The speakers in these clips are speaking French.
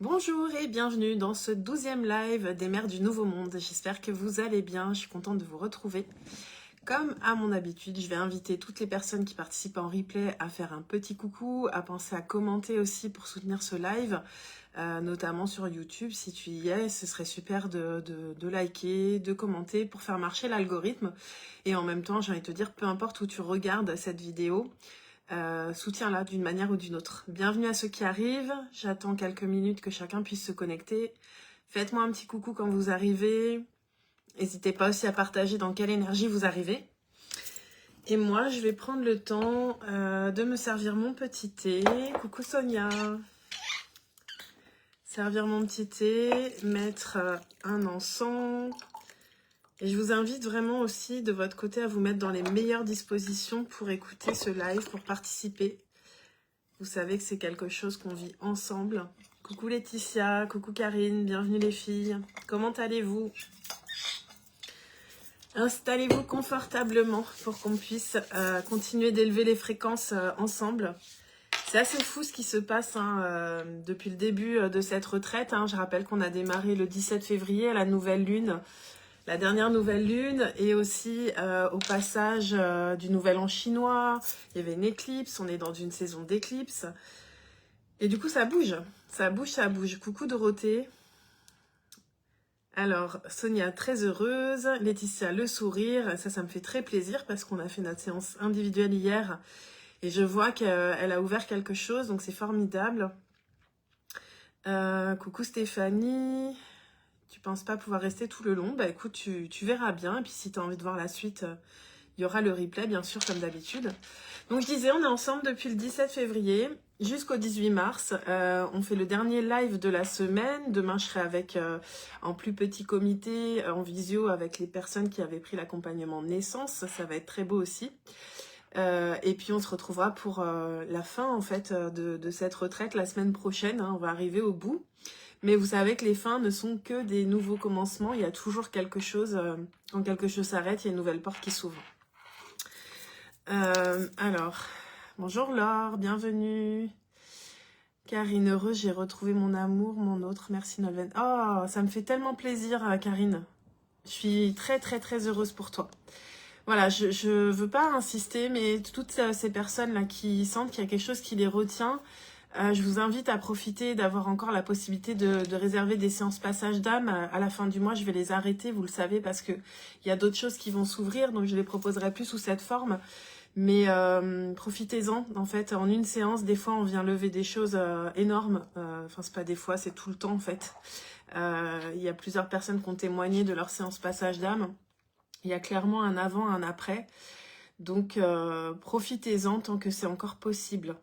Bonjour et bienvenue dans ce 12e live des mères du Nouveau Monde. J'espère que vous allez bien, je suis contente de vous retrouver. Comme à mon habitude, je vais inviter toutes les personnes qui participent en replay à faire un petit coucou, à penser à commenter aussi pour soutenir ce live, notamment sur YouTube. Si tu y es, ce serait super de liker, de commenter pour faire marcher l'algorithme. Et en même temps, j'ai envie de te dire, peu importe où tu regardes cette vidéo, soutiens-la d'une manière ou d'une autre. Bienvenue à ceux qui arrivent, j'attends quelques minutes que chacun puisse se connecter. Faites-moi un petit coucou quand vous arrivez. N'hésitez pas aussi à partager dans quelle énergie vous arrivez. Et moi, je vais prendre le temps de me servir mon petit thé. Coucou Sonia. Servir mon petit thé, mettre un encens. Et je vous invite vraiment aussi de votre côté à vous mettre dans les meilleures dispositions pour écouter ce live, pour participer. Vous savez que c'est quelque chose qu'on vit ensemble. Coucou Laetitia, coucou Karine, bienvenue les filles. Comment allez-vous ? Installez-vous confortablement pour qu'on puisse continuer d'élever les fréquences ensemble. C'est assez fou ce qui se passe depuis le début de cette retraite. Je rappelle qu'on a démarré le 17 février à la nouvelle lune. La dernière nouvelle lune et aussi au passage du nouvel an chinois, il y avait une éclipse, on est dans une saison d'éclipse. Et du coup, ça bouge, ça bouge, ça bouge. Coucou Dorothée. Alors, Sonia, très heureuse. Laetitia, le sourire. Ça me fait très plaisir parce qu'on a fait notre séance individuelle hier. Et je vois qu'elle a ouvert quelque chose, donc c'est formidable. Coucou Stéphanie. Tu penses pas pouvoir rester tout le long? Bah écoute, tu verras bien. Et puis si tu as envie de voir la suite, il y aura le replay, bien sûr, comme d'habitude. Donc je disais, on est ensemble depuis le 17 février jusqu'au 18 mars. On fait le dernier live de la semaine. Demain, je serai avec, en plus petit comité, en visio, avec les personnes qui avaient pris l'accompagnement de naissance. Ça va être très beau aussi. Et puis on se retrouvera pour la fin en fait de cette retraite la semaine prochaine. On va arriver au bout. Mais vous savez que les fins ne sont que des nouveaux commencements. Il y a toujours quelque chose, quand quelque chose s'arrête, il y a une nouvelle porte qui s'ouvre. Alors, bonjour Laure, bienvenue. Karine, heureuse, j'ai retrouvé mon amour, mon autre. Merci Nolwenn. Oh, ça me fait tellement plaisir, Karine. Je suis très très très heureuse pour toi. Voilà, je veux pas insister, mais toutes ces personnes-là qui sentent qu'il y a quelque chose qui les retient, je vous invite à profiter d'avoir encore la possibilité de réserver des séances passage d'âme. À la fin du mois, je vais les arrêter, vous le savez, parce que il y a d'autres choses qui vont s'ouvrir, donc je les proposerai plus sous cette forme. Mais profitez-en, en fait, en une séance, des fois, on vient lever des choses énormes. Enfin, c'est pas des fois, c'est tout le temps, en fait. Il y a plusieurs personnes qui ont témoigné de leur séance passage d'âme. Il y a clairement un avant, un après. Donc, profitez-en tant que c'est encore possible.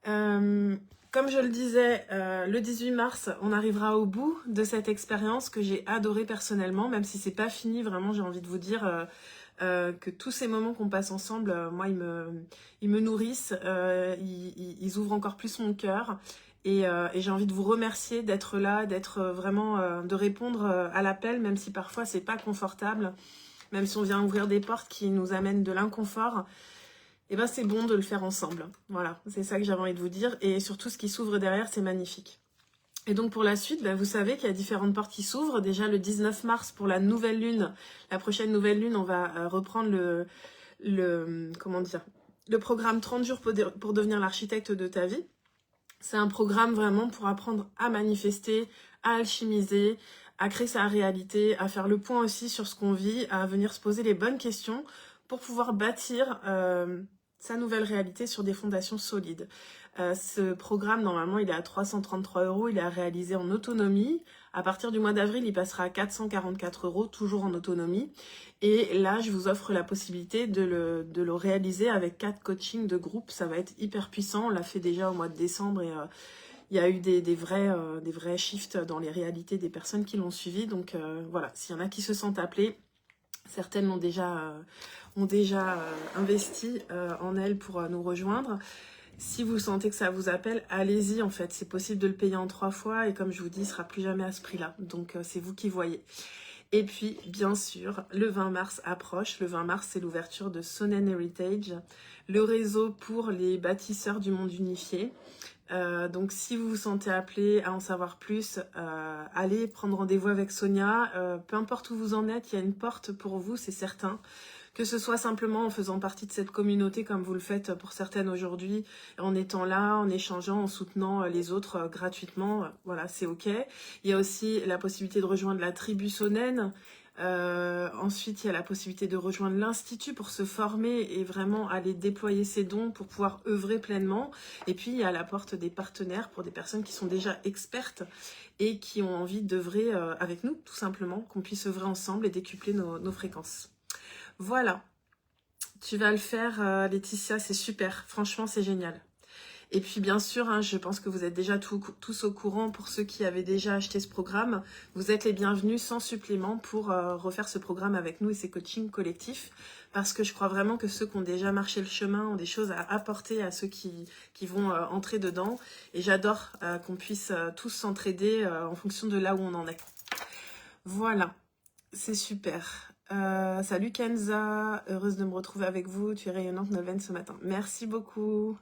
Comme je le disais, le 18 mars, on arrivera au bout de cette expérience que j'ai adorée personnellement, même si c'est pas fini, vraiment j'ai envie de vous dire que tous ces moments qu'on passe ensemble, moi ils me nourrissent, ils ouvrent encore plus mon cœur et j'ai envie de vous remercier d'être là, d'être vraiment, de répondre à l'appel, même si parfois c'est pas confortable, même si on vient ouvrir des portes qui nous amènent de l'inconfort. Et ben c'est bon de le faire ensemble. Voilà, c'est ça que j'avais envie de vous dire. Et surtout, ce qui s'ouvre derrière, c'est magnifique. Et donc pour la suite, vous savez qu'il y a différentes portes qui s'ouvrent. Déjà le 19 mars pour la nouvelle lune, la prochaine nouvelle lune, on va reprendre comment dire, le programme 30 jours pour devenir l'architecte de ta vie. C'est un programme vraiment pour apprendre à manifester, à alchimiser, à créer sa réalité, à faire le point aussi sur ce qu'on vit, à venir se poser les bonnes questions pour pouvoir bâtir sa nouvelle réalité sur des fondations solides. Ce programme, normalement, il est à 333 €. Il est à réaliser en autonomie. À partir du mois d'avril, il passera à 444 €, toujours en autonomie. Et là, je vous offre la possibilité de le réaliser avec 4 coachings de groupe. Ça va être hyper puissant. On l'a fait déjà au mois de décembre et il y a eu des vrais shifts dans les réalités des personnes qui l'ont suivi. Donc voilà, s'il y en a qui se sentent appelés, certaines ont déjà investi en elles pour nous rejoindre. Si vous sentez que ça vous appelle, allez-y en fait. C'est possible de le payer en 3 fois et comme je vous dis, il ne sera plus jamais à ce prix-là. Donc c'est vous qui voyez. Et puis, bien sûr, le 20 mars approche. Le 20 mars, c'est l'ouverture de Sonnen Heritage, le réseau pour les bâtisseurs du monde unifié. Donc si vous vous sentez appelé à en savoir plus, allez prendre rendez-vous avec Sonia. Peu importe où vous en êtes, il y a une porte pour vous, c'est certain. Que ce soit simplement en faisant partie de cette communauté comme vous le faites pour certaines aujourd'hui, en étant là, en échangeant, en soutenant les autres gratuitement, voilà, c'est ok. Il y a aussi la possibilité de rejoindre la tribu Sonen. Ensuite, il y a la possibilité de rejoindre l'Institut pour se former et vraiment aller déployer ses dons pour pouvoir œuvrer pleinement. Et puis, il y a la porte des partenaires pour des personnes qui sont déjà expertes et qui ont envie d'œuvrer avec nous, tout simplement, qu'on puisse œuvrer ensemble et décupler nos fréquences. Voilà, tu vas le faire, Laetitia, c'est super. Franchement, c'est génial. Et puis bien sûr, hein, je pense que vous êtes déjà tous au courant pour ceux qui avaient déjà acheté ce programme. Vous êtes les bienvenus sans supplément pour refaire ce programme avec nous et ces coachings collectifs. Parce que je crois vraiment que ceux qui ont déjà marché le chemin ont des choses à apporter à ceux qui vont entrer dedans. Et j'adore qu'on puisse tous s'entraider en fonction de là où on en est. Voilà, c'est super. Salut Kenza, heureuse de me retrouver avec vous. Tu es rayonnante Nolwenn ce matin. Merci beaucoup.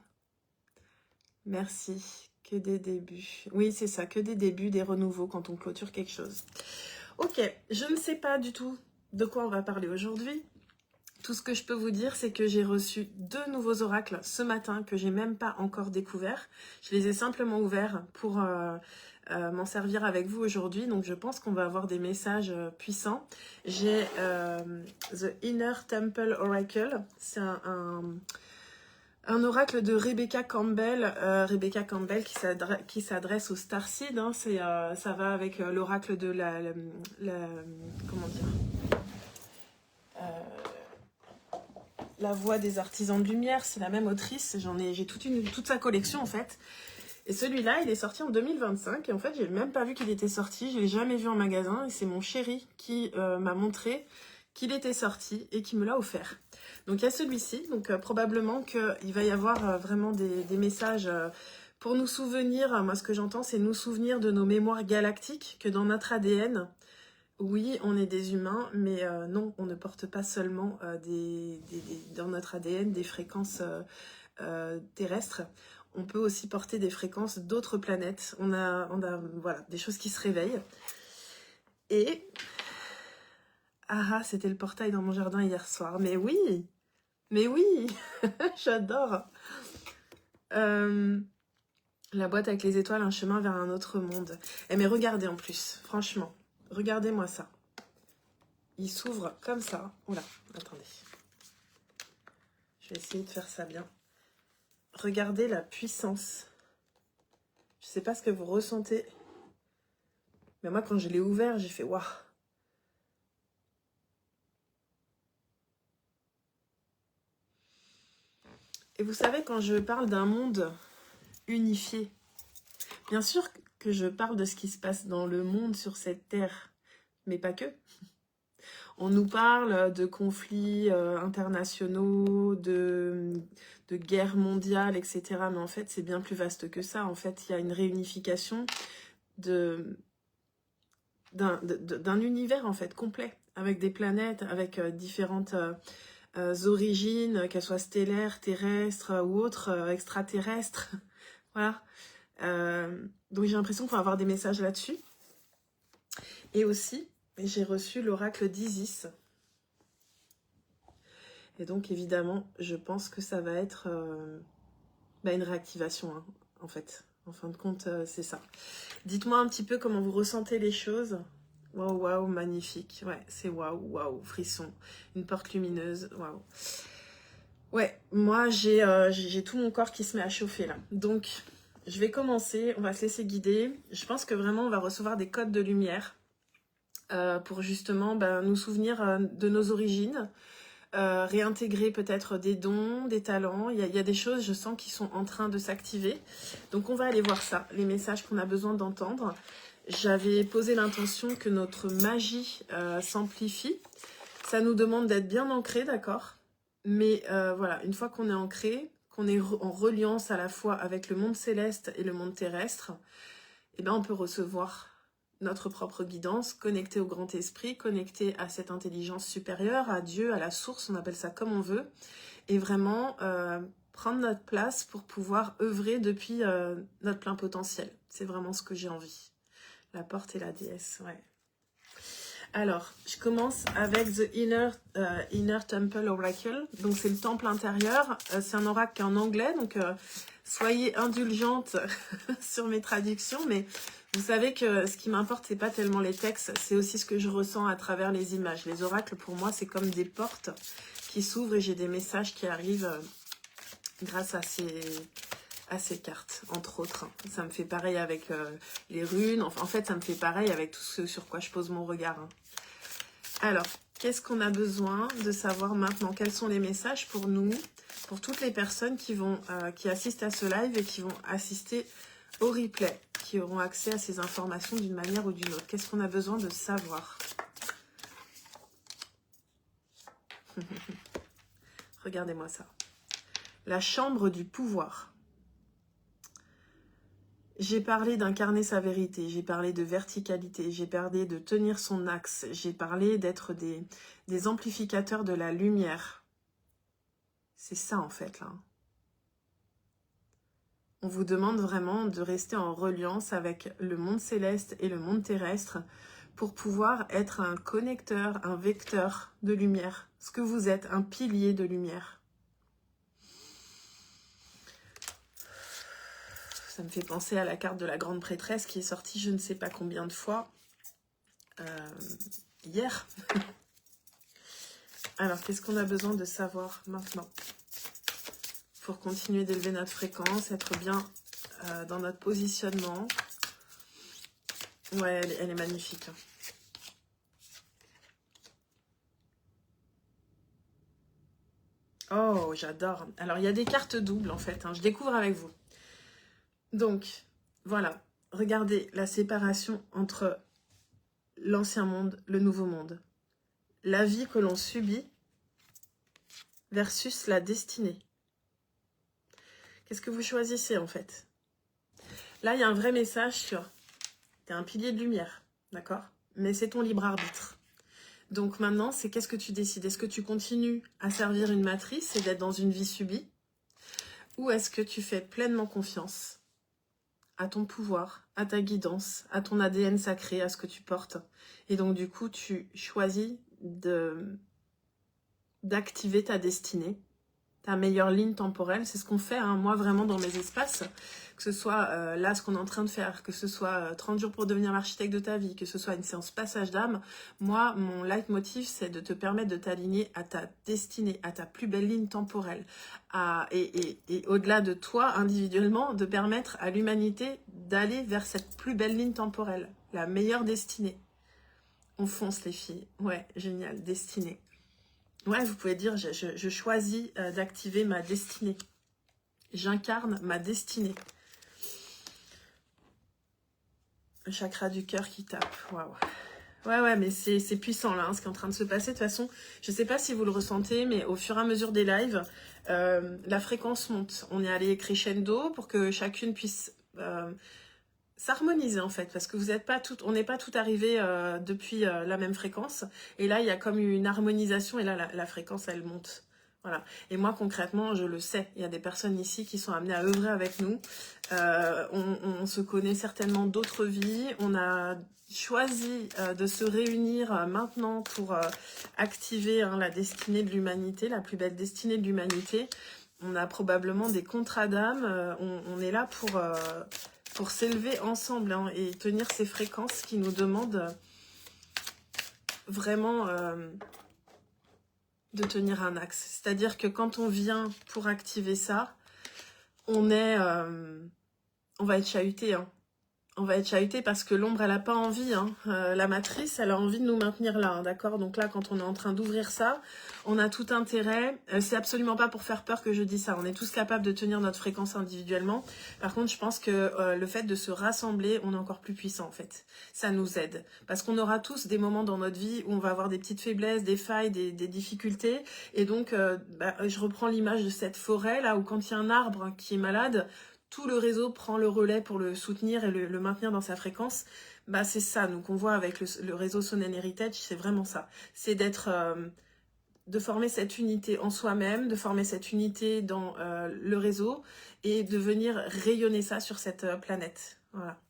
Merci. Que des débuts. Oui, c'est ça, que des débuts, des renouveaux quand on clôture quelque chose. Ok, je ne sais pas du tout de quoi on va parler aujourd'hui. Tout ce que je peux vous dire, c'est que j'ai reçu 2 nouveaux oracles ce matin que j'ai même pas encore découverts. Je les ai simplement ouverts pour m'en servir avec vous aujourd'hui. Donc je pense qu'on va avoir des messages puissants. J'ai The Inner Temple Oracle. C'est un oracle de Rebecca Campbell, qui s'adresse au Starseed, hein, ça va avec l'oracle de comment dire, la voix des artisans de lumière, c'est la même autrice, j'ai toute sa collection en fait. Et celui-là, il est sorti en 2025 et en fait, j'ai même pas vu qu'il était sorti, je l'ai jamais vu en magasin et c'est mon chéri qui m'a montré qu'il était sorti et qui me l'a offert. Donc il y a celui-ci, donc probablement qu'il va y avoir vraiment des messages pour nous souvenir. Moi ce que j'entends c'est nous souvenir de nos mémoires galactiques, que dans notre ADN, oui on est des humains, mais non on ne porte pas seulement dans notre ADN des fréquences terrestres. On peut aussi porter des fréquences d'autres planètes. On a voilà, des choses qui se réveillent. Et ah, c'était le portail dans mon jardin hier soir. Mais oui, j'adore. La boîte avec les étoiles, un chemin vers un autre monde. Eh mais regardez en plus, franchement, regardez-moi ça. Il s'ouvre comme ça. Oula, attendez. Je vais essayer de faire ça bien. Regardez la puissance. Je sais pas ce que vous ressentez. Mais moi, quand je l'ai ouvert, j'ai fait waouh. Et vous savez, quand je parle d'un monde unifié, bien sûr que je parle de ce qui se passe dans le monde sur cette terre, mais pas que. On nous parle de conflits internationaux, de guerres mondiales, etc. Mais en fait, c'est bien plus vaste que ça. En fait, il y a une réunification d'un univers en fait complet, avec des planètes, avec différentes origines, qu'elles soient stellaires, terrestres ou autres, extraterrestres. Voilà. Donc j'ai l'impression qu'on va avoir des messages là-dessus. Et aussi, j'ai reçu l'oracle d'Isis. Et donc évidemment, je pense que ça va être une réactivation, hein, en fait. En fin de compte, c'est ça. Dites-moi un petit peu comment vous ressentez les choses. Waouh, waouh, magnifique. Ouais, c'est waouh, waouh, frisson. Une porte lumineuse, waouh. Ouais, moi j'ai tout mon corps qui se met à chauffer là. Donc, je vais commencer, on va se laisser guider. Je pense que vraiment on va recevoir des codes de lumière pour justement nous souvenir de nos origines, réintégrer peut-être des dons, des talents. Il y a des choses, je sens, qui sont en train de s'activer. Donc on va aller voir ça, les messages qu'on a besoin d'entendre. J'avais posé l'intention que notre magie s'amplifie. Ça nous demande d'être bien ancré, d'accord ? Mais voilà, une fois qu'on est ancré, qu'on est en reliance à la fois avec le monde céleste et le monde terrestre, eh ben on peut recevoir notre propre guidance, connecté au grand esprit, connecté à cette intelligence supérieure, à Dieu, à la source, on appelle ça comme on veut, et vraiment prendre notre place pour pouvoir œuvrer depuis notre plein potentiel. C'est vraiment ce que j'ai envie. La porte et la déesse, ouais. Alors, je commence avec The Inner Temple Oracle. Donc, c'est le temple intérieur. C'est un oracle en anglais, donc soyez indulgente sur mes traductions. Mais vous savez que ce qui m'importe, c'est pas tellement les textes, c'est aussi ce que je ressens à travers les images. Les oracles, pour moi, c'est comme des portes qui s'ouvrent et j'ai des messages qui arrivent grâce à ces cartes, entre autres. Ça me fait pareil avec les runes. Enfin, en fait, ça me fait pareil avec tout ce sur quoi je pose mon regard. Alors, qu'est-ce qu'on a besoin de savoir maintenant? Quels sont les messages pour nous, pour toutes les personnes qui assistent à ce live et qui vont assister au replay, qui auront accès à ces informations d'une manière ou d'une autre? Qu'est-ce qu'on a besoin de savoir? Regardez-moi ça. La chambre du pouvoir. J'ai parlé d'incarner sa vérité, j'ai parlé de verticalité, j'ai parlé de tenir son axe, j'ai parlé d'être des amplificateurs de la lumière. C'est ça en fait là. On vous demande vraiment de rester en reliance avec le monde céleste et le monde terrestre pour pouvoir être un connecteur, un vecteur de lumière. Ce que vous êtes, un pilier de lumière. Ça me fait penser à la carte de la grande prêtresse qui est sortie je ne sais pas combien de fois hier. Alors, qu'est-ce qu'on a besoin de savoir maintenant pour continuer d'élever notre fréquence, être bien dans notre positionnement? Ouais, elle est magnifique. Oh, j'adore. Alors, il y a des cartes doubles en fait, hein. Je découvre avec vous. Donc, voilà. Regardez la séparation entre l'ancien monde, le nouveau monde. La vie que l'on subit versus la destinée. Qu'est-ce que vous choisissez en fait? Là, il y a un vrai message sur... T'es un pilier de lumière, d'accord? Mais c'est ton libre arbitre. Donc maintenant, c'est qu'est-ce que tu décides? Est-ce que tu continues à servir une matrice et d'être dans une vie subie? Ou est-ce que tu fais pleinement confiance à ton pouvoir, à ta guidance, à ton ADN sacré, à ce que tu portes? Et donc du coup, tu choisis d'activer ta destinée, ta meilleure ligne temporelle. C'est ce qu'on fait, hein, moi vraiment dans mes espaces, que ce soit là ce qu'on est en train de faire, que ce soit 30 jours pour devenir l'architecte de ta vie, que ce soit une séance passage d'âme. Moi, mon leitmotiv, c'est de te permettre de t'aligner à ta destinée, à ta plus belle ligne temporelle, et au-delà de toi, individuellement, de permettre à l'humanité d'aller vers cette plus belle ligne temporelle, la meilleure destinée. On fonce les filles, ouais, génial, destinée. Ouais, vous pouvez dire, je choisis d'activer ma destinée. J'incarne ma destinée. Le chakra du cœur qui tape. Waouh. Ouais, mais c'est puissant là, hein, ce qui est en train de se passer. De toute façon, je ne sais pas si vous le ressentez, mais au fur et à mesure des lives, la fréquence monte. On est allé crescendo pour que chacune puisse s'harmoniser en fait, parce que vous êtes pas toutes, on n'est pas toutes arrivées depuis la même fréquence. Et là, il y a comme une harmonisation et là, la fréquence, elle monte. Voilà. Et moi, concrètement, je le sais. Il y a des personnes ici qui sont amenées à œuvrer avec nous. On se connaît certainement d'autres vies. On a choisi de se réunir maintenant pour activer la destinée de l'humanité, la plus belle destinée de l'humanité. On a probablement des contrats d'âme. On est là pour s'élever ensemble, hein, et tenir ces fréquences qui nous demandent vraiment... de tenir un axe. C'est-à-dire que quand on vient pour activer ça, on va être chahuté, hein. On va être chahuté parce que l'ombre, elle n'a pas envie, hein. La matrice, elle a envie de nous maintenir là, hein, d'accord? Donc là, quand on est en train d'ouvrir ça, on a tout intérêt. C'est absolument pas pour faire peur que je dis ça. On est tous capables de tenir notre fréquence individuellement. Par contre, je pense que le fait de se rassembler, on est encore plus puissant en fait. Ça nous aide. Parce qu'on aura tous des moments dans notre vie où on va avoir des petites faiblesses, des failles, des difficultés. Et donc, je reprends l'image de cette forêt là où quand il y a un arbre qui est malade, tout le réseau prend le relais pour le soutenir et le maintenir dans sa fréquence. C'est ça, nous qu'on voit avec le réseau Sonnen Heritage, c'est vraiment ça. C'est d'être de former cette unité en soi-même, de former cette unité dans le réseau et de venir rayonner ça sur cette planète. Voilà.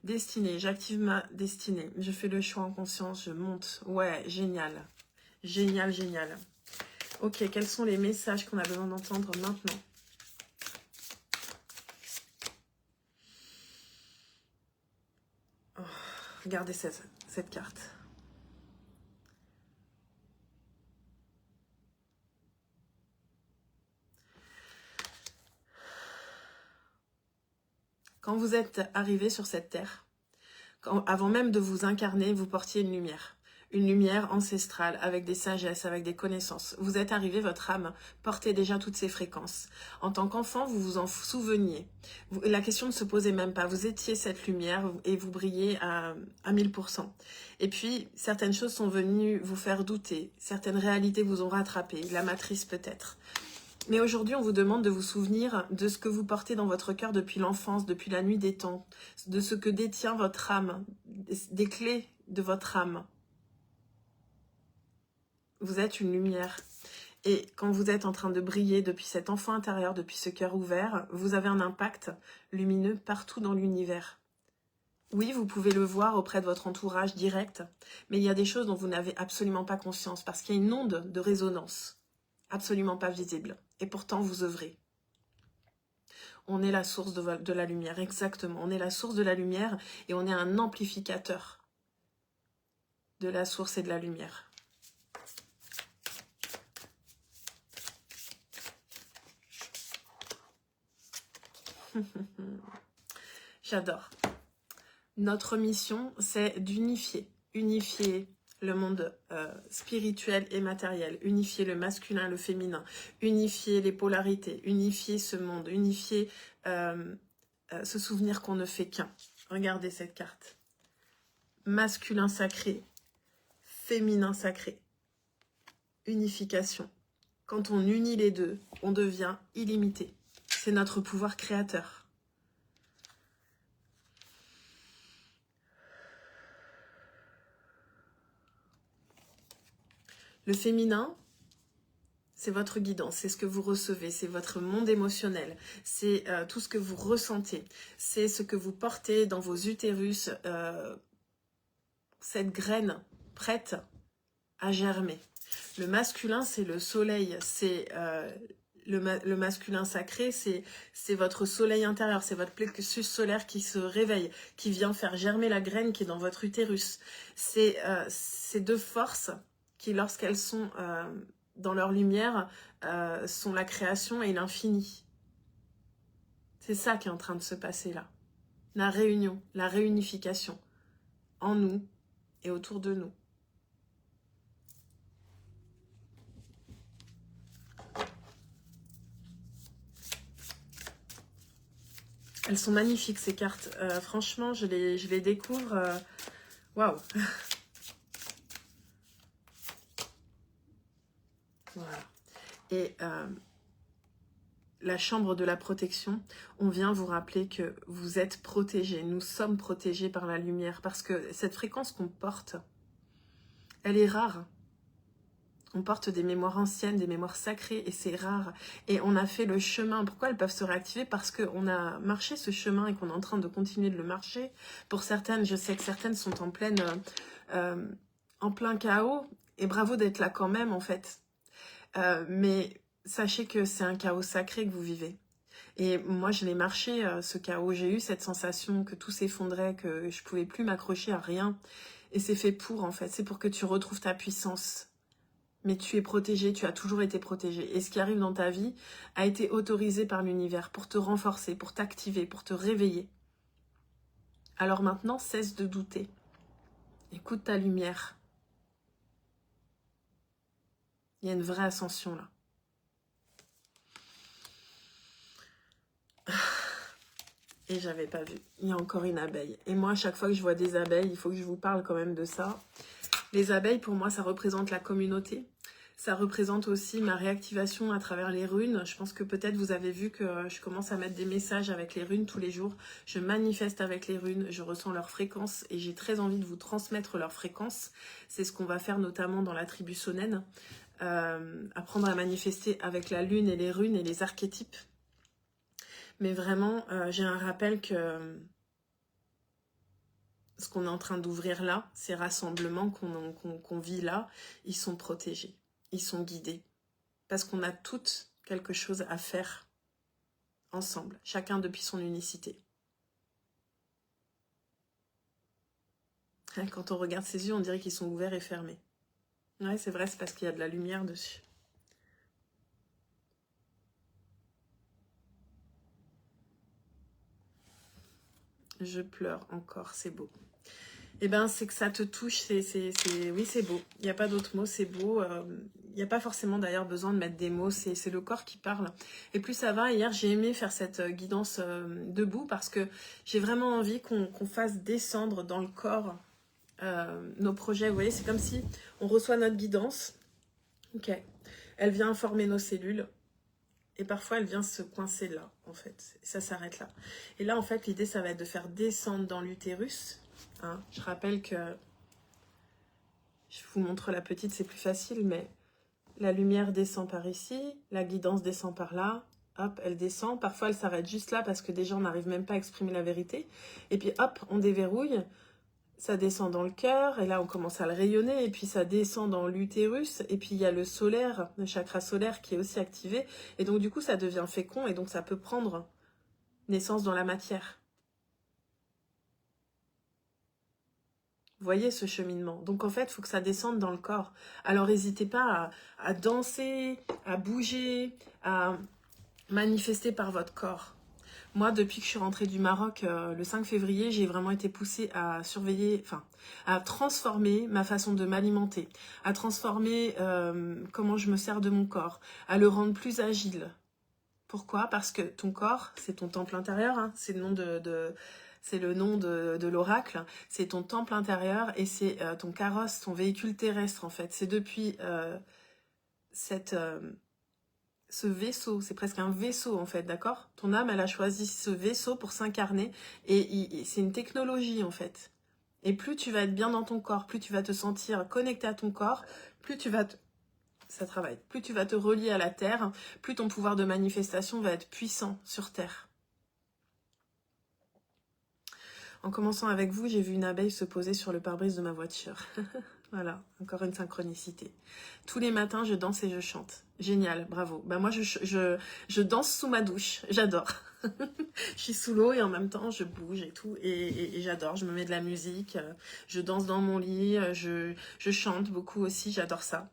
Destinée, j'active ma destinée. Je fais le choix en conscience, je monte. Ouais, génial. Génial, génial. Ok, quels sont les messages qu'on a besoin d'entendre maintenant? Oh, regardez cette carte. Quand vous êtes arrivé sur cette terre, avant même de vous incarner, vous portiez une lumière ancestrale, avec des sagesses, avec des connaissances. Vous êtes arrivé, votre âme portait déjà toutes ces fréquences. En tant qu'enfant, vous vous en souveniez. La question ne se posait même pas. Vous étiez cette lumière et vous brillez à 1000%. Et puis, certaines choses sont venues vous faire douter. Certaines réalités vous ont rattrapé. La matrice peut-être. Mais aujourd'hui, on vous demande de vous souvenir de ce que vous portez dans votre cœur depuis l'enfance, depuis la nuit des temps, de ce que détient votre âme, des clés de votre âme. Vous êtes une lumière. Et quand vous êtes en train de briller depuis cet enfant intérieur, depuis ce cœur ouvert, vous avez un impact lumineux partout dans l'univers. Oui, vous pouvez le voir auprès de votre entourage direct, mais il y a des choses dont vous n'avez absolument pas conscience parce qu'il y a une onde de résonance absolument pas visible. Et pourtant, vous œuvrez. On est la source de la lumière, exactement. On est la source de la lumière et on est un amplificateur de la source et de la lumière. J'adore. Notre mission, c'est d'unifier. Unifier le monde spirituel et matériel, unifier le masculin, le féminin, unifier les polarités, unifier ce monde, unifier ce souvenir qu'on ne fait qu'un. Regardez cette carte. Masculin sacré, féminin sacré. Unification. Quand on unit les deux, on devient illimité. C'est notre pouvoir créateur. Le féminin, c'est votre guidance, c'est ce que vous recevez, c'est votre monde émotionnel, c'est tout ce que vous ressentez, c'est ce que vous portez dans vos utérus, cette graine prête à germer. Le masculin, c'est le soleil, c'est le masculin sacré, c'est votre soleil intérieur, c'est votre plexus solaire qui se réveille, qui vient faire germer la graine qui est dans votre utérus. C'est ces deux forces qui, lorsqu'elles sont dans leur lumière, sont la création et l'infini. C'est ça qui est en train de se passer là. La réunion, la réunification en nous et autour de nous. Elles sont magnifiques ces cartes. Franchement, je les découvre. Waouh. Voilà. Et la chambre de la protection, on vient vous rappeler que vous êtes protégés. Nous sommes protégés par la lumière parce que cette fréquence qu'on porte, elle est rare. On porte des mémoires anciennes, des mémoires sacrées et c'est rare. Et on a fait le chemin. Pourquoi elles peuvent se réactiver? Parce qu'on a marché ce chemin et qu'on est en train de continuer de le marcher. Pour certaines, je sais que certaines sont en plein chaos. Et bravo d'être là quand même en fait. Mais sachez que c'est un chaos sacré que vous vivez. Et moi, je l'ai marché, ce chaos. J'ai eu cette sensation que tout s'effondrait, que je pouvais plus m'accrocher à rien. Et c'est fait pour, en fait. C'est pour que tu retrouves ta puissance. Mais tu es protégé, tu as toujours été protégé. Et ce qui arrive dans ta vie a été autorisé par l'univers pour te renforcer, pour t'activer, pour te réveiller. Alors maintenant, cesse de douter. Écoute ta lumière. Il y a une vraie ascension là. Et j'avais pas vu. Il y a encore une abeille. Et moi, à chaque fois que je vois des abeilles, il faut que je vous parle quand même de ça. Les abeilles, pour moi, ça représente la communauté. Ça représente aussi ma réactivation à travers les runes. Je pense que peut-être vous avez vu que je commence à mettre des messages avec les runes tous les jours. Je manifeste avec les runes, je ressens leur fréquence et j'ai très envie de vous transmettre leur fréquence. C'est ce qu'on va faire notamment dans la tribu Sonen. apprendre à manifester avec la lune et les runes et les archétypes. Mais vraiment, j'ai un rappel que ce qu'on est en train d'ouvrir là, ces rassemblements qu'on vit là, ils sont protégés, ils sont guidés. Parce qu'on a toutes quelque chose à faire ensemble, chacun depuis son unicité. Quand on regarde ses yeux, on dirait qu'ils sont ouverts et fermés. Ouais, c'est vrai, c'est parce qu'il y a de la lumière dessus. Je pleure encore, c'est beau. Eh ben, c'est que ça te touche, oui, c'est beau. Il n'y a pas d'autre mot, c'est beau. Il n'y a pas forcément d'ailleurs besoin de mettre des mots, c'est le corps qui parle. Et plus ça va, hier j'ai aimé faire cette guidance debout parce que j'ai vraiment envie qu'on fasse descendre dans le corps nos projets. Vous voyez, c'est comme si on reçoit notre guidance. Ok. Elle vient informer nos cellules. Et parfois, elle vient se coincer là, en fait. Et ça s'arrête là. Et là, en fait, l'idée, ça va être de faire descendre dans l'utérus. Hein. Je rappelle que... Je vous montre la petite, c'est plus facile, mais la lumière descend par ici, la guidance descend par là. Hop, elle descend. Parfois, elle s'arrête juste là parce que déjà, on n'arrive même pas à exprimer la vérité. Et puis, hop, on déverrouille. Ça descend dans le cœur, et là on commence à le rayonner, et puis ça descend dans l'utérus, et puis il y a le solaire, le chakra solaire qui est aussi activé, et donc du coup ça devient fécond, et donc ça peut prendre naissance dans la matière. Vous voyez ce cheminement. Donc en fait, il faut que ça descende dans le corps. Alors n'hésitez pas à danser, à bouger, à manifester par votre corps. Moi, depuis que je suis rentrée du Maroc le 5 février, j'ai vraiment été poussée à surveiller, enfin, à transformer ma façon de m'alimenter, à transformer comment je me sers de mon corps, à le rendre plus agile. Pourquoi? Parce que ton corps, c'est ton temple intérieur, hein, c'est le nom c'est le nom de l'oracle, c'est ton temple intérieur et c'est ton carrosse, ton véhicule terrestre en fait. C'est depuis ce vaisseau, c'est presque un vaisseau en fait, d'accord? Ton âme, elle a choisi ce vaisseau pour s'incarner et c'est une technologie en fait. Et plus tu vas être bien dans ton corps, plus tu vas te sentir connecté à ton corps, plus tu vas ça travaille, plus tu vas te relier à la terre, plus ton pouvoir de manifestation va être puissant sur terre. En commençant avec vous, j'ai vu une abeille se poser sur le pare-brise de ma voiture. Voilà, encore une synchronicité. Tous les matins, je danse et je chante. Génial, bravo. Bah moi, je danse sous ma douche. J'adore. Je suis sous l'eau et en même temps, je bouge et tout. Et j'adore. Je me mets de la musique. Je danse dans mon lit. Je chante beaucoup aussi. J'adore ça.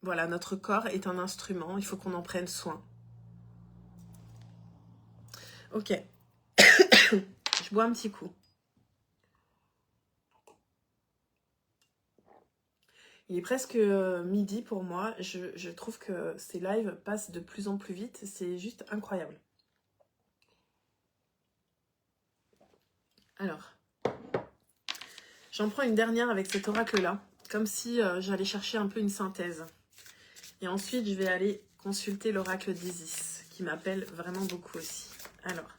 Voilà, notre corps est un instrument. Il faut qu'on en prenne soin. Ok. Je bois un petit coup. Il est presque midi pour moi. Je trouve que ces lives passent de plus en plus vite. C'est juste incroyable. Alors, j'en prends une dernière avec cet oracle-là. Comme si j'allais chercher un peu une synthèse. Et ensuite, je vais aller consulter l'oracle d'Isis, qui m'appelle vraiment beaucoup aussi. Alors,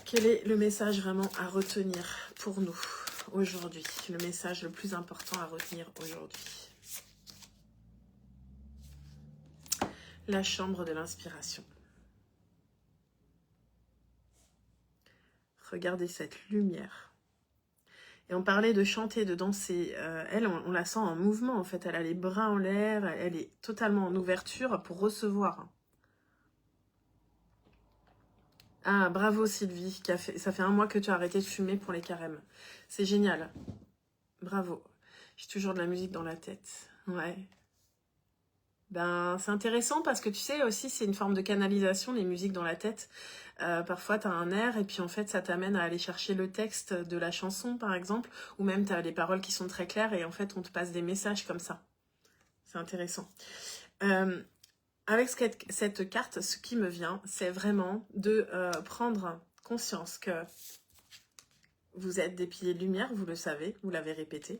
quel est le message vraiment à retenir pour nous aujourd'hui? Le message le plus important à retenir aujourd'hui. La chambre de l'inspiration. Regardez cette lumière. Et on parlait de chanter, de danser. Elle, on la sent en mouvement en fait. Elle a les bras en l'air, elle est totalement en ouverture pour recevoir. Ah, bravo Sylvie, ça fait 1 mois que tu as arrêté de fumer pour les carèmes. C'est génial. Bravo. J'ai toujours de la musique dans la tête. Ouais. Ben, c'est intéressant parce que tu sais aussi, c'est une forme de canalisation, les musiques dans la tête. Parfois, tu as un air et puis en fait, ça t'amène à aller chercher le texte de la chanson, par exemple, ou même tu as les paroles qui sont très claires et en fait, on te passe des messages comme ça. C'est intéressant. Avec cette carte, ce qui me vient, c'est vraiment de prendre conscience que vous êtes des piliers de lumière, vous le savez, vous l'avez répété,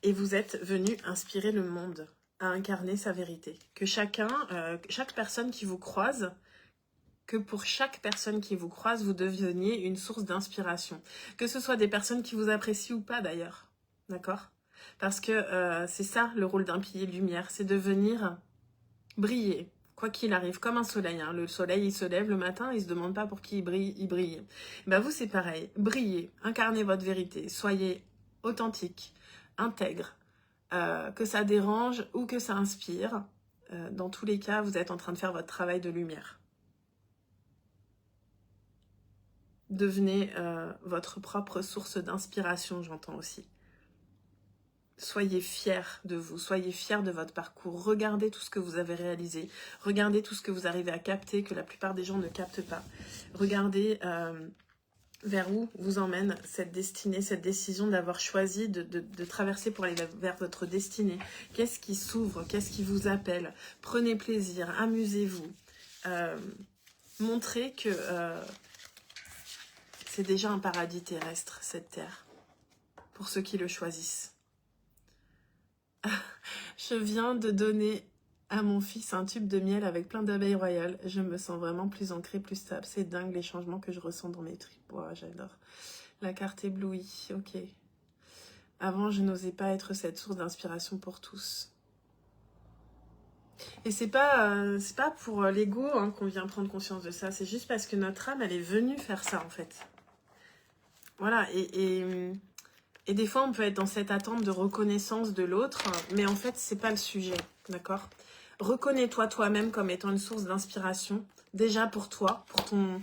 et vous êtes venu inspirer le monde à incarner sa vérité. Que chaque personne qui vous croise, que pour chaque personne qui vous croise, vous deveniez une source d'inspiration. Que ce soit des personnes qui vous apprécient ou pas d'ailleurs, d'accord ? Parce que c'est ça le rôle d'un pilier de lumière, c'est de venir briller, quoi qu'il arrive, comme un soleil. Hein. Le soleil, il se lève le matin, il se demande pas pour qui il brille, il brille. Ben vous, c'est pareil. Brillez, incarnez votre vérité, soyez authentique, intègre, que ça dérange ou que ça inspire. Dans tous les cas, vous êtes en train de faire votre travail de lumière. Devenez votre propre source d'inspiration, j'entends aussi. Soyez fiers de vous, soyez fiers de votre parcours. Regardez tout ce que vous avez réalisé. Regardez tout ce que vous arrivez à capter, que la plupart des gens ne captent pas. Regardez vers où vous emmène cette destinée, cette décision d'avoir choisi de traverser pour aller vers votre destinée. Qu'est-ce qui s'ouvre? Qu'est-ce qui vous appelle? Prenez plaisir, amusez-vous. Montrez que c'est déjà un paradis terrestre, cette terre, pour ceux qui le choisissent. Je viens de donner à mon fils un tube de miel avec plein d'abeilles royales. Je me sens vraiment plus ancrée, plus stable. C'est dingue les changements que je ressens dans mes tripes. Wow, j'adore. La carte éblouie, ok. Avant, je n'osais pas être cette source d'inspiration pour tous. Et c'est pas pour l'ego hein, qu'on vient prendre conscience de ça. C'est juste parce que notre âme, elle est venue faire ça, en fait. Voilà, et des fois, on peut être dans cette attente de reconnaissance de l'autre, mais en fait, c'est pas le sujet, d'accord? Reconnais-toi toi-même comme étant une source d'inspiration, déjà pour toi, pour ton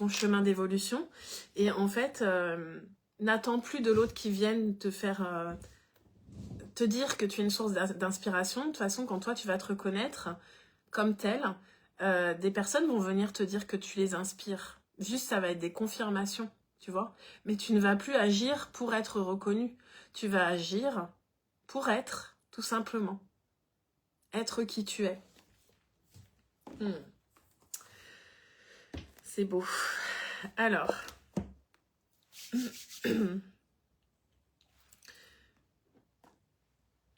chemin d'évolution. Et en fait, n'attends plus de l'autre qui vienne te faire, te dire que tu es une source d'inspiration. De toute façon, quand toi, tu vas te reconnaître comme tel, des personnes vont venir te dire que tu les inspires. Juste, ça va être des confirmations. Tu vois, mais tu ne vas plus agir pour être reconnu. Tu vas agir pour être, tout simplement. Être qui tu es. C'est beau. Alors.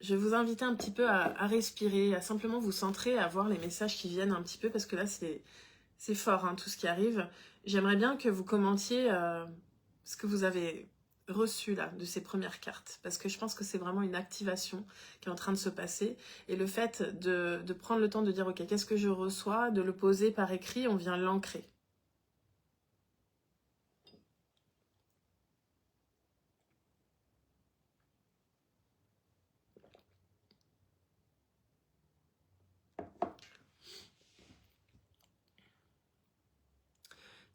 Je vais vous inviter un petit peu à respirer, à simplement vous centrer, à voir les messages qui viennent un petit peu, parce que là, c'est fort, hein, tout ce qui arrive. J'aimerais bien que vous commentiez ce que vous avez reçu là de ces premières cartes, parce que je pense que c'est vraiment une activation qui est en train de se passer, et le fait de prendre le temps de dire ok, qu'est-ce que je reçois, de le poser par écrit, on vient l'ancrer.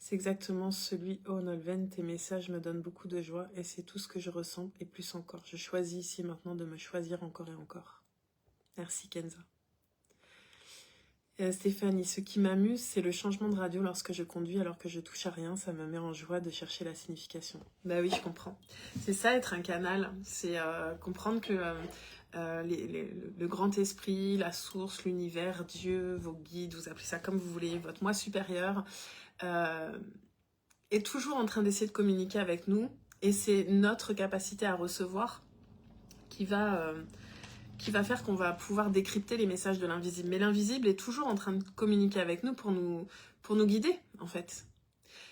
C'est exactement celui, oh Nolwenn, tes messages me donnent beaucoup de joie et c'est tout ce que je ressens et plus encore. Je choisis ici maintenant de me choisir encore et encore. Merci Kenza. Stéphanie, ce qui m'amuse, c'est le changement de radio lorsque je conduis alors que je touche à rien. Ça me met en joie de chercher la signification. Bah oui, je comprends. C'est ça être un canal. C'est comprendre que le grand esprit, la source, l'univers, Dieu, vos guides, vous appelez ça comme vous voulez, votre moi supérieur, est toujours en train d'essayer de communiquer avec nous. Et c'est notre capacité à recevoir qui va faire qu'on va pouvoir décrypter les messages de l'invisible. Mais l'invisible est toujours en train de communiquer avec nous pour nous guider, en fait.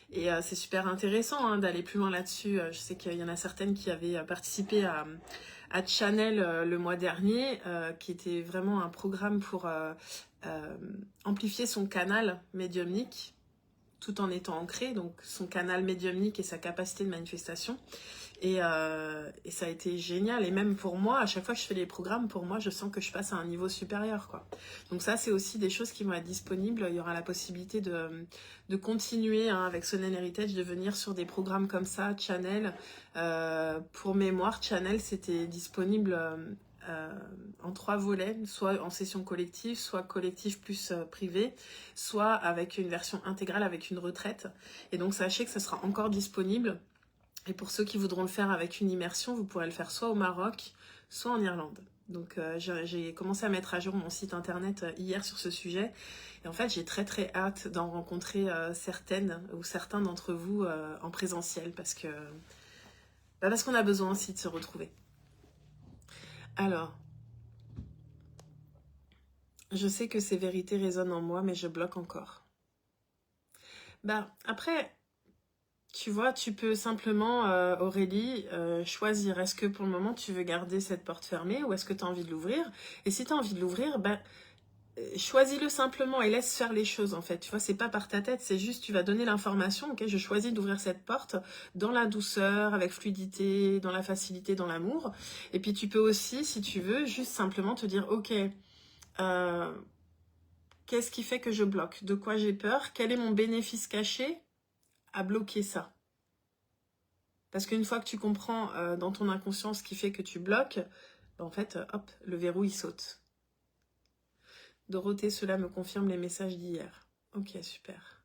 Et c'est super intéressant hein, d'aller plus loin là-dessus. Je sais qu'il y en a certaines qui avaient participé à Channel le mois dernier, qui était vraiment un programme pour amplifier son canal médiumnique, tout en étant ancré, donc son canal médiumnique et sa capacité de manifestation. Et ça a été génial. Et même pour moi, à chaque fois que je fais les programmes, pour moi, je sens que je passe à un niveau supérieur, quoi. Donc ça, c'est aussi des choses qui vont être disponibles. Il y aura la possibilité de continuer hein, avec Sonnen Heritage, de venir sur des programmes comme ça, Channel. Pour mémoire, Channel, c'était disponible en 3 volets, soit en session collective, soit collectif plus privé, soit avec une version intégrale, avec une retraite. Et donc, sachez que ça sera encore disponible. Et pour ceux qui voudront le faire avec une immersion, vous pourrez le faire soit au Maroc, soit en Irlande. Donc j'ai commencé à mettre à jour mon site internet hier sur ce sujet. Et en fait, j'ai très très hâte d'en rencontrer certaines ou certains d'entre vous en présentiel parce qu'on a besoin aussi de se retrouver. Alors, je sais que ces vérités résonnent en moi, mais je bloque encore. Après... Tu vois, tu peux simplement, Aurélie, choisir. Est-ce que pour le moment, tu veux garder cette porte fermée ou est-ce que tu as envie de l'ouvrir? Et si tu as envie de l'ouvrir, ben, choisis-le simplement et laisse faire les choses, en fait. Tu vois, c'est pas par ta tête, c'est juste, tu vas donner l'information, ok, je choisis d'ouvrir cette porte dans la douceur, avec fluidité, dans la facilité, dans l'amour. Et puis, tu peux aussi, si tu veux, juste simplement te dire, ok, qu'est-ce qui fait que je bloque? De quoi j'ai peur? Quel est mon bénéfice caché à bloquer ça? Parce qu'une fois que tu comprends dans ton inconscient ce qui fait que tu bloques, ben en fait, hop, le verrou, il saute. Dorothée, cela me confirme les messages d'hier. Ok, super.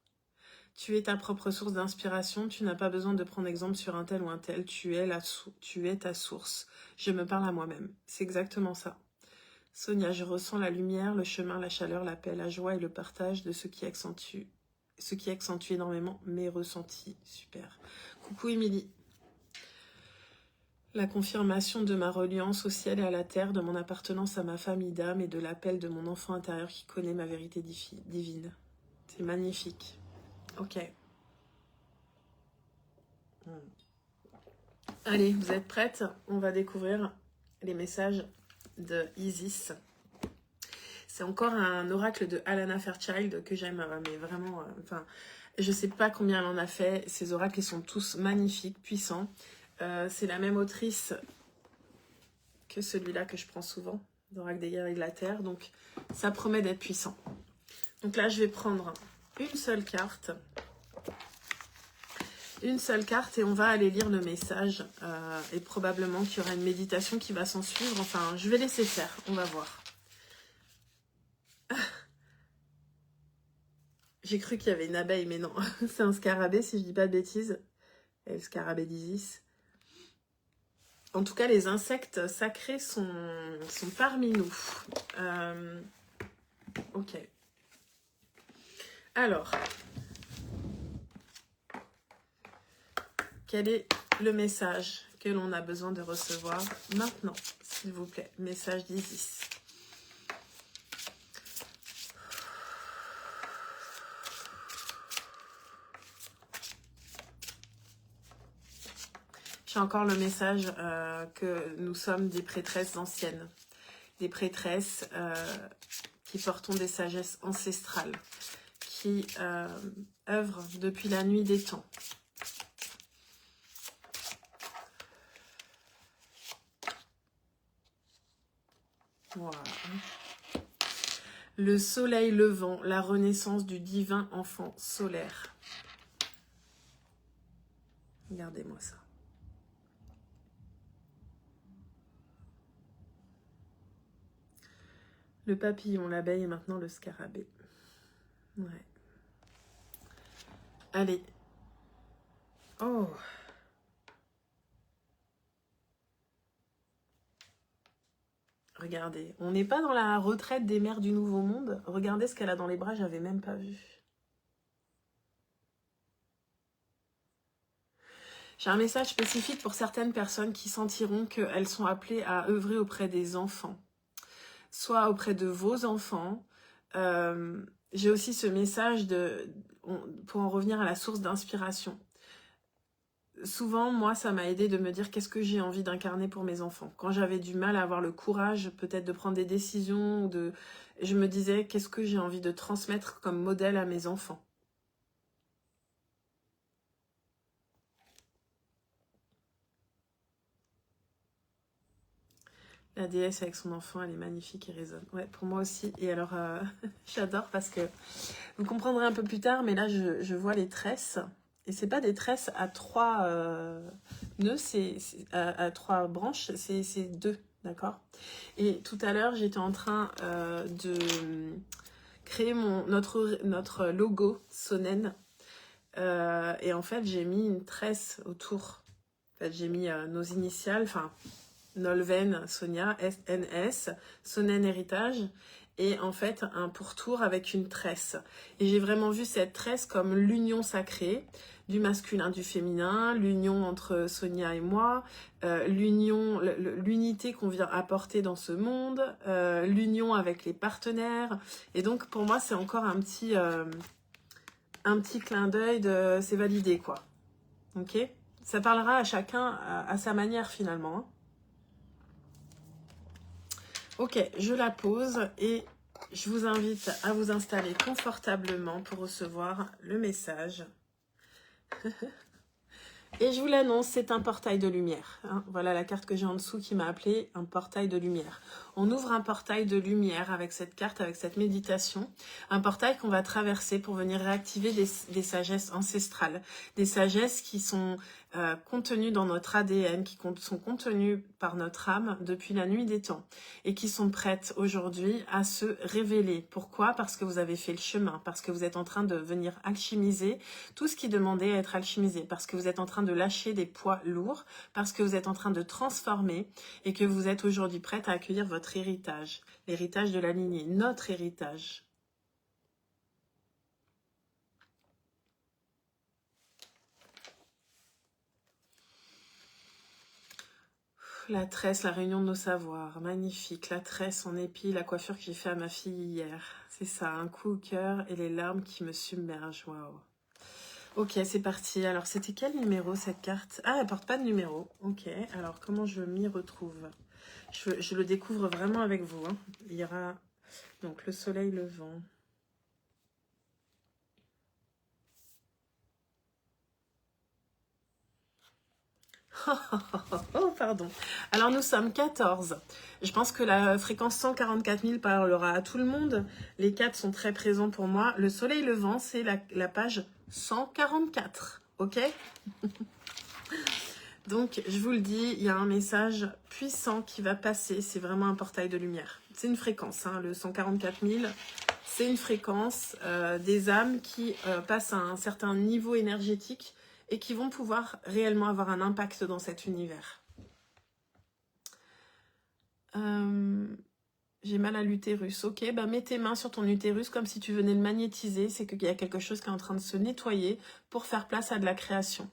Tu es ta propre source d'inspiration, tu n'as pas besoin de prendre exemple sur un tel ou un tel, tu es ta source. Je me parle à moi-même. C'est exactement ça. Sonia, je ressens la lumière, le chemin, la chaleur, la paix, la joie et le partage de ce qui accentue énormément mes ressentis. Super. Coucou Émilie. La confirmation de ma reliance au ciel et à la terre, de mon appartenance à ma famille d'âme et de l'appel de mon enfant intérieur qui connaît ma vérité divine. C'est magnifique. Ok. Allez, vous êtes prêtes? On va découvrir les messages de Isis. C'est encore un oracle de Alana Fairchild que j'aime, mais vraiment, enfin, je sais pas combien elle en a fait. Ces oracles, ils sont tous magnifiques, puissants. C'est la même autrice que celui-là que je prends souvent, l'oracle des guerriers de la terre. Donc, ça promet d'être puissant. Donc là, je vais prendre une seule carte. Une seule carte et on va aller lire le message. Et probablement qu'il y aura une méditation qui va s'en suivre. Enfin, je vais laisser faire. On va voir. J'ai cru qu'il y avait une abeille, mais non. C'est un scarabée, si je dis pas de bêtises. Et le scarabée d'Isis. En tout cas, les insectes sacrés sont parmi nous. Ok. Alors, quel est le message que l'on a besoin de recevoir maintenant, s'il vous plaît? Message d'Isis. J'ai encore le message que nous sommes des prêtresses anciennes. Des prêtresses qui portons des sagesses ancestrales, qui œuvrent depuis la nuit des temps. Voilà. Le soleil levant, la renaissance du divin enfant solaire. Regardez-moi ça. Le papillon, l'abeille et maintenant le scarabée. Ouais. Allez. Oh. Regardez, on n'est pas dans la retraite des mères du Nouveau Monde. Regardez ce qu'elle a dans les bras, j'avais même pas vu. J'ai un message spécifique pour certaines personnes qui sentiront qu'elles sont appelées à œuvrer auprès des enfants. Soit auprès de vos enfants. J'ai aussi ce message pour en revenir à la source d'inspiration. Souvent, moi, ça m'a aidé de me dire qu'est-ce que j'ai envie d'incarner pour mes enfants. Quand j'avais du mal à avoir le courage peut-être de prendre des décisions, je me disais qu'est-ce que j'ai envie de transmettre comme modèle à mes enfants. La déesse avec son enfant, elle est magnifique et résonne. Ouais, pour moi aussi. Et alors, j'adore parce que vous comprendrez un peu plus tard, mais là, je vois les tresses. Et c'est pas des tresses à 3 nœuds, c'est à 3 branches, c'est 2, d'accord? Et tout à l'heure, j'étais en train de créer notre logo Sonnen. Et en fait, j'ai mis une tresse autour. En fait, j'ai mis nos initiales, enfin, Nolven, Sonia, NS, Sonnen Héritage, et en fait un pourtour avec une tresse. Et j'ai vraiment vu cette tresse comme l'union sacrée du masculin, du féminin, l'union entre Sonia et moi, l'unité qu'on vient apporter dans ce monde, l'union avec les partenaires. Et donc pour moi c'est encore un petit clin d'œil de c'est validé quoi. Ok? Ça parlera à chacun à sa manière finalement. Hein. Ok, je la pose et je vous invite à vous installer confortablement pour recevoir le message. Et je vous l'annonce, c'est un portail de lumière. Hein. Voilà la carte que j'ai en dessous qui m'a appelé un portail de lumière. On ouvre un portail de lumière avec cette carte, avec cette méditation. Un portail qu'on va traverser pour venir réactiver des sagesses ancestrales. Des sagesses qui sont contenues dans notre ADN, qui sont contenues par notre âme depuis la nuit des temps. Et qui sont prêtes aujourd'hui à se révéler. Pourquoi? Parce que vous avez fait le chemin. Parce que vous êtes en train de venir alchimiser tout ce qui demandait à être alchimisé. Parce que vous êtes en train de lâcher des poids lourds, parce que vous êtes en train de transformer et que vous êtes aujourd'hui prête à accueillir votre héritage, l'héritage de la lignée, notre héritage. La tresse, la réunion de nos savoirs, magnifique. La tresse en épi, la coiffure que j'ai fait à ma fille hier. C'est ça, un coup au cœur et les larmes qui me submergent. Waouh. Ok, c'est parti. Alors, c'était quel numéro cette carte? Ah, elle porte pas de numéro. Ok, alors comment je m'y retrouve? Je le découvre vraiment avec vous. Hein. Il y aura donc le soleil levant. Oh, pardon. Alors, nous sommes 14. Je pense que la fréquence 144 000 parlera à tout le monde. Les 4 sont très présents pour moi. Le soleil levant, c'est la page 144. Ok? Donc, je vous le dis, il y a un message puissant qui va passer. C'est vraiment un portail de lumière. C'est une fréquence, hein, le 144 000. C'est une fréquence des âmes qui passent à un certain niveau énergétique et qui vont pouvoir réellement avoir un impact dans cet univers. J'ai mal à l'utérus. Ok, bah mets tes mains sur ton utérus comme si tu venais le magnétiser. C'est qu'il y a quelque chose qui est en train de se nettoyer pour faire place à de la création.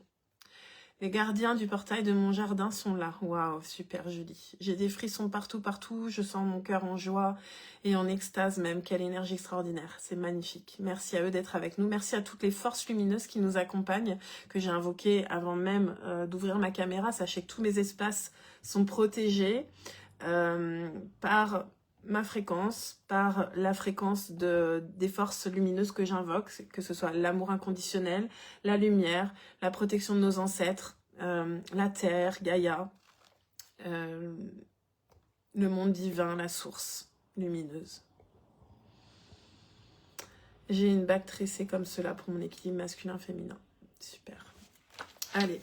Les gardiens du portail de mon jardin sont là. Waouh, super joli. J'ai des frissons partout, partout. Je sens mon cœur en joie et en extase même. Quelle énergie extraordinaire. C'est magnifique. Merci à eux d'être avec nous. Merci à toutes les forces lumineuses qui nous accompagnent, que j'ai invoquées avant même d'ouvrir ma caméra. Sachez que tous mes espaces sont protégés par ma fréquence, par la fréquence des forces lumineuses que j'invoque, que ce soit l'amour inconditionnel, la lumière, la protection de nos ancêtres, la terre, Gaïa, le monde divin, la source lumineuse. J'ai une bague tressée comme cela pour mon équilibre masculin-féminin. Super. Allez,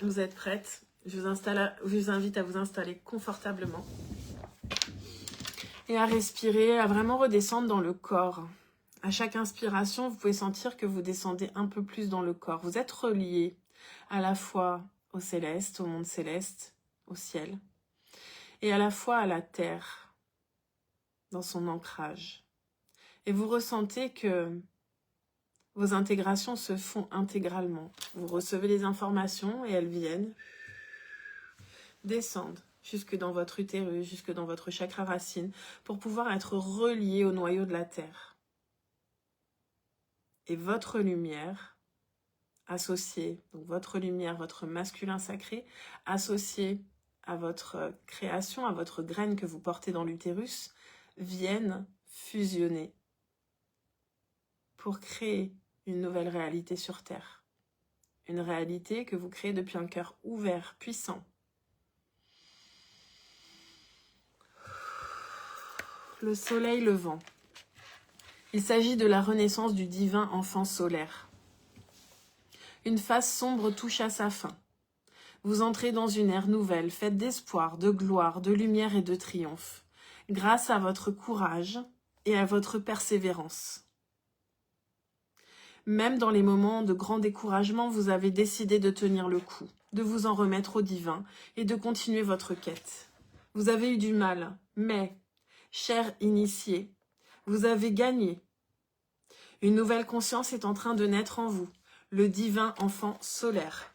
vous êtes prêtes? Je vous invite à vous installer confortablement. Et à respirer, à vraiment redescendre dans le corps. À chaque inspiration, vous pouvez sentir que vous descendez un peu plus dans le corps. Vous êtes relié à la fois au céleste, au monde céleste, au ciel, et à la fois à la terre, dans son ancrage. Et vous ressentez que vos intégrations se font intégralement. Vous recevez les informations et elles viennent, descendent jusque dans votre utérus, jusque dans votre chakra racine, pour pouvoir être relié au noyau de la terre. Et votre lumière, associée, donc votre lumière, votre masculin sacré, associé à votre création, à votre graine que vous portez dans l'utérus, viennent fusionner pour créer une nouvelle réalité sur Terre. Une réalité que vous créez depuis un cœur ouvert, puissant. Le soleil levant. Il s'agit de la renaissance du divin enfant solaire. Une phase sombre touche à sa fin. Vous entrez dans une ère nouvelle, faite d'espoir, de gloire, de lumière et de triomphe, grâce à votre courage et à votre persévérance. Même dans les moments de grand découragement, vous avez décidé de tenir le coup, de vous en remettre au divin et de continuer votre quête. Vous avez eu du mal, mais, cher initié, vous avez gagné. Une nouvelle conscience est en train de naître en vous, le divin enfant solaire.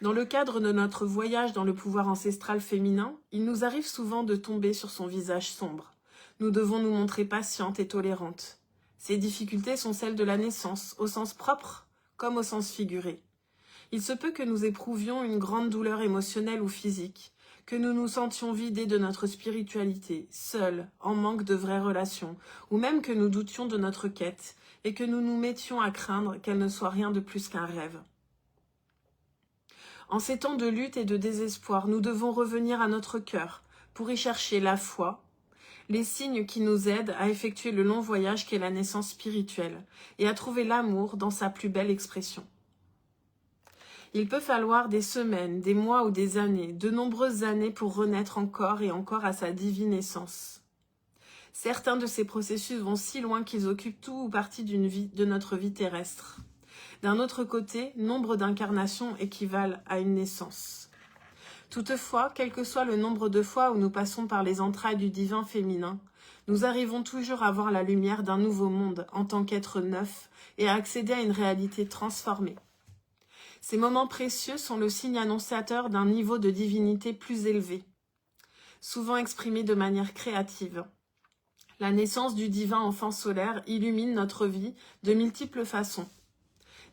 Dans le cadre de notre voyage dans le pouvoir ancestral féminin, il nous arrive souvent de tomber sur son visage sombre. Nous devons nous montrer patientes et tolérantes. Ces difficultés sont celles de la naissance, au sens propre comme au sens figuré. Il se peut que nous éprouvions une grande douleur émotionnelle ou physique, que nous nous sentions vidés de notre spiritualité, seuls, en manque de vraies relations, ou même que nous doutions de notre quête, et que nous nous mettions à craindre qu'elle ne soit rien de plus qu'un rêve. En ces temps de lutte et de désespoir, nous devons revenir à notre cœur, pour y chercher la foi, les signes qui nous aident à effectuer le long voyage qu'est la naissance spirituelle, et à trouver l'amour dans sa plus belle expression. Il peut falloir des semaines, des mois ou des années, de nombreuses années pour renaître encore et encore à sa divine essence. Certains de ces processus vont si loin qu'ils occupent tout ou partie de notre vie terrestre. D'un autre côté, nombre d'incarnations équivalent à une naissance. Toutefois, quel que soit le nombre de fois où nous passons par les entrailles du divin féminin, nous arrivons toujours à voir la lumière d'un nouveau monde en tant qu'être neuf et à accéder à une réalité transformée. Ces moments précieux sont le signe annonciateur d'un niveau de divinité plus élevé, souvent exprimé de manière créative. La naissance du divin enfant solaire illumine notre vie de multiples façons.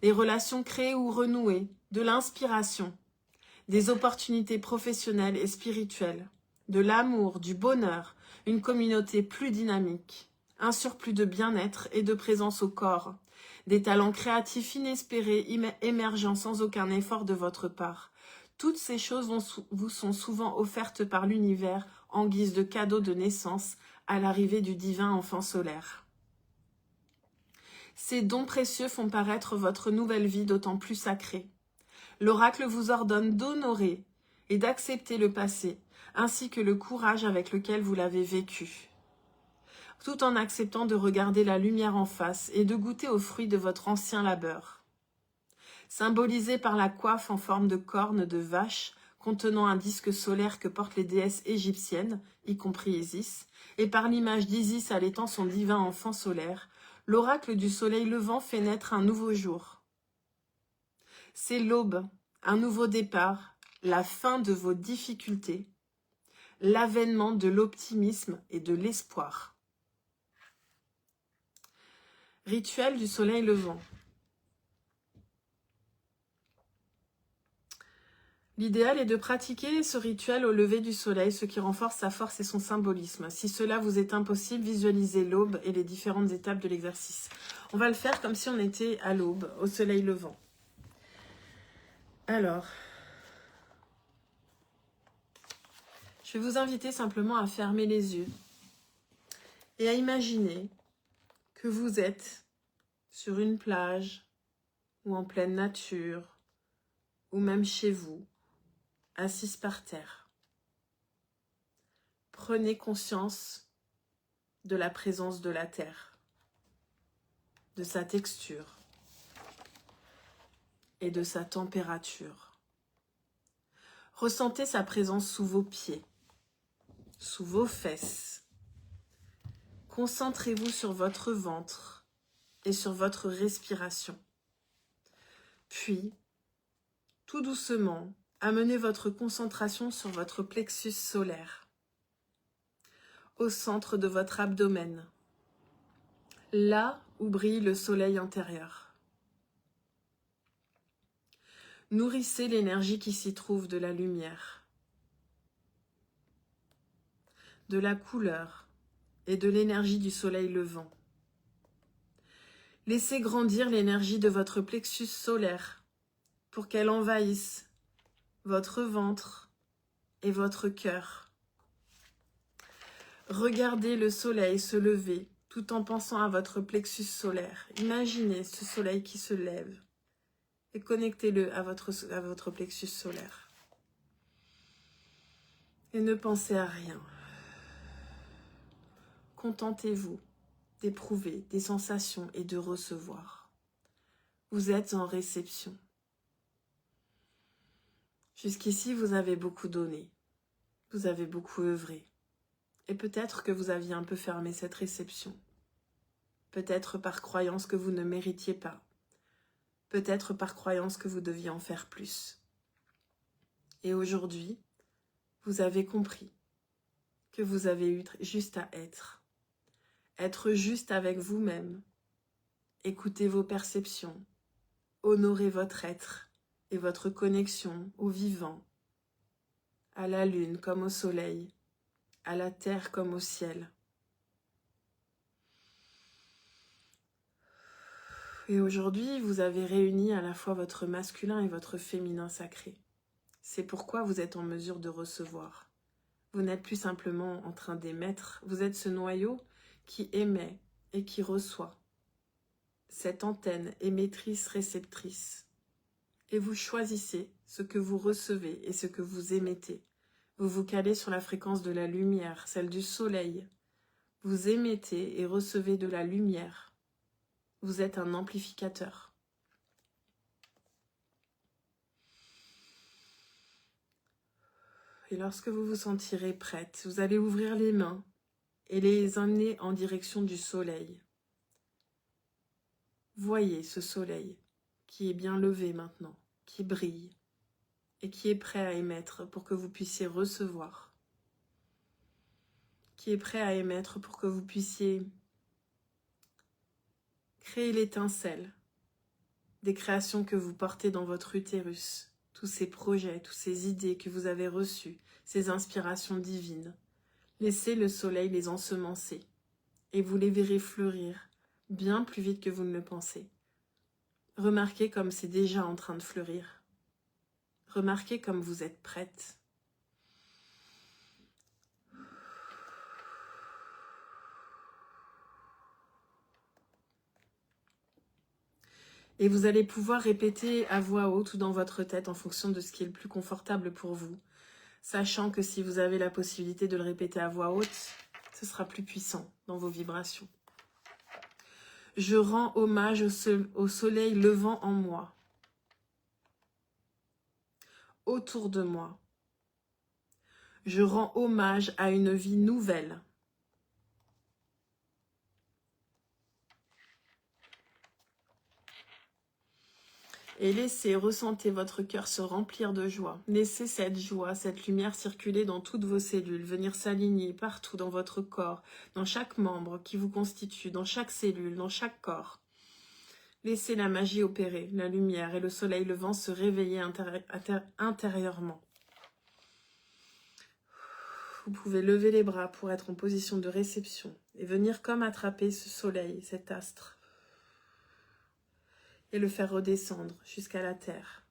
Des relations créées ou renouées, de l'inspiration, des opportunités professionnelles et spirituelles, de l'amour, du bonheur, une communauté plus dynamique, un surplus de bien-être et de présence au corps, des talents créatifs inespérés émergeant sans aucun effort de votre part. Toutes ces choses vous sont souvent offertes par l'univers en guise de cadeau de naissance à l'arrivée du divin enfant solaire. Ces dons précieux font paraître votre nouvelle vie d'autant plus sacrée. L'oracle vous ordonne d'honorer et d'accepter le passé, ainsi que le courage avec lequel vous l'avez vécu, tout en acceptant de regarder la lumière en face et de goûter aux fruits de votre ancien labeur. Symbolisé par la coiffe en forme de corne de vache contenant un disque solaire que portent les déesses égyptiennes, y compris Isis, et par l'image d'Isis allaitant son divin enfant solaire, l'oracle du soleil levant fait naître un nouveau jour. C'est l'aube, un nouveau départ, la fin de vos difficultés, l'avènement de l'optimisme et de l'espoir. Rituel du soleil levant. L'idéal est de pratiquer ce rituel au lever du soleil, ce qui renforce sa force et son symbolisme. Si cela vous est impossible, visualisez l'aube et les différentes étapes de l'exercice. On va le faire comme si on était à l'aube, au soleil levant. Alors, je vais vous inviter simplement à fermer les yeux et à imaginer que vous êtes sur une plage ou en pleine nature ou même chez vous, assise par terre. Prenez conscience de la présence de la terre, de sa texture et de sa température. Ressentez sa présence sous vos pieds, sous vos fesses. Concentrez-vous sur votre ventre et sur votre respiration. Puis, tout doucement, amenez votre concentration sur votre plexus solaire, au centre de votre abdomen, là où brille le soleil intérieur. Nourrissez l'énergie qui s'y trouve de la lumière, de la couleur et de l'énergie du soleil levant. Laissez grandir l'énergie de votre plexus solaire pour qu'elle envahisse votre ventre et votre cœur. Regardez le soleil se lever tout en pensant à votre plexus solaire. Imaginez ce soleil qui se lève et connectez-le à votre plexus solaire. Et ne pensez à rien. Contentez-vous d'éprouver des sensations et de recevoir. Vous êtes en réception. Jusqu'ici, vous avez beaucoup donné. Vous avez beaucoup œuvré. Et peut-être que vous aviez un peu fermé cette réception. Peut-être par croyance que vous ne méritiez pas. Peut-être par croyance que vous deviez en faire plus. Et aujourd'hui, vous avez compris que vous avez eu juste à être. Être juste avec vous-même. Écoutez vos perceptions. honorez votre être et votre connexion au vivant, à la lune comme au soleil, à la terre comme au ciel. Et aujourd'hui, vous avez réuni à la fois votre masculin et votre féminin sacré. C'est pourquoi vous êtes en mesure de recevoir. Vous n'êtes plus simplement en train d'émettre, vous êtes ce noyau qui émet et qui reçoit. Cette antenne émettrice-réceptrice. Et vous choisissez ce que vous recevez et ce que vous émettez. Vous vous calez sur la fréquence de la lumière, celle du soleil. Vous émettez et recevez de la lumière. Vous êtes un amplificateur. Et lorsque vous vous sentirez prête, vous allez ouvrir les mains et les amener en direction du soleil. Voyez ce soleil qui est bien levé maintenant, qui brille et qui est prêt à émettre pour que vous puissiez recevoir. Qui est prêt à émettre pour que vous puissiez créer l'étincelle des créations que vous portez dans votre utérus, tous ces projets, toutes ces idées que vous avez reçues, ces inspirations divines. Laissez le soleil les ensemencer et vous les verrez fleurir bien plus vite que vous ne le pensez. Remarquez comme c'est déjà en train de fleurir. Remarquez comme vous êtes prête. Et vous allez pouvoir répéter à voix haute ou dans votre tête en fonction de ce qui est le plus confortable pour vous, sachant que si vous avez la possibilité de le répéter à voix haute, ce sera plus puissant dans vos vibrations. Je rends hommage au soleil levant en moi, autour de moi. Je rends hommage à une vie nouvelle. Et laissez, ressentez votre cœur se remplir de joie. Laissez cette joie, cette lumière circuler dans toutes vos cellules, venir s'aligner partout dans votre corps, dans chaque membre qui vous constitue, dans chaque cellule, dans chaque corps. Laissez la magie opérer, la lumière et le soleil levant se réveiller intérieurement. Vous pouvez lever les bras pour être en position de réception et venir comme attraper ce soleil, cet astre, et le faire redescendre jusqu'à la terre.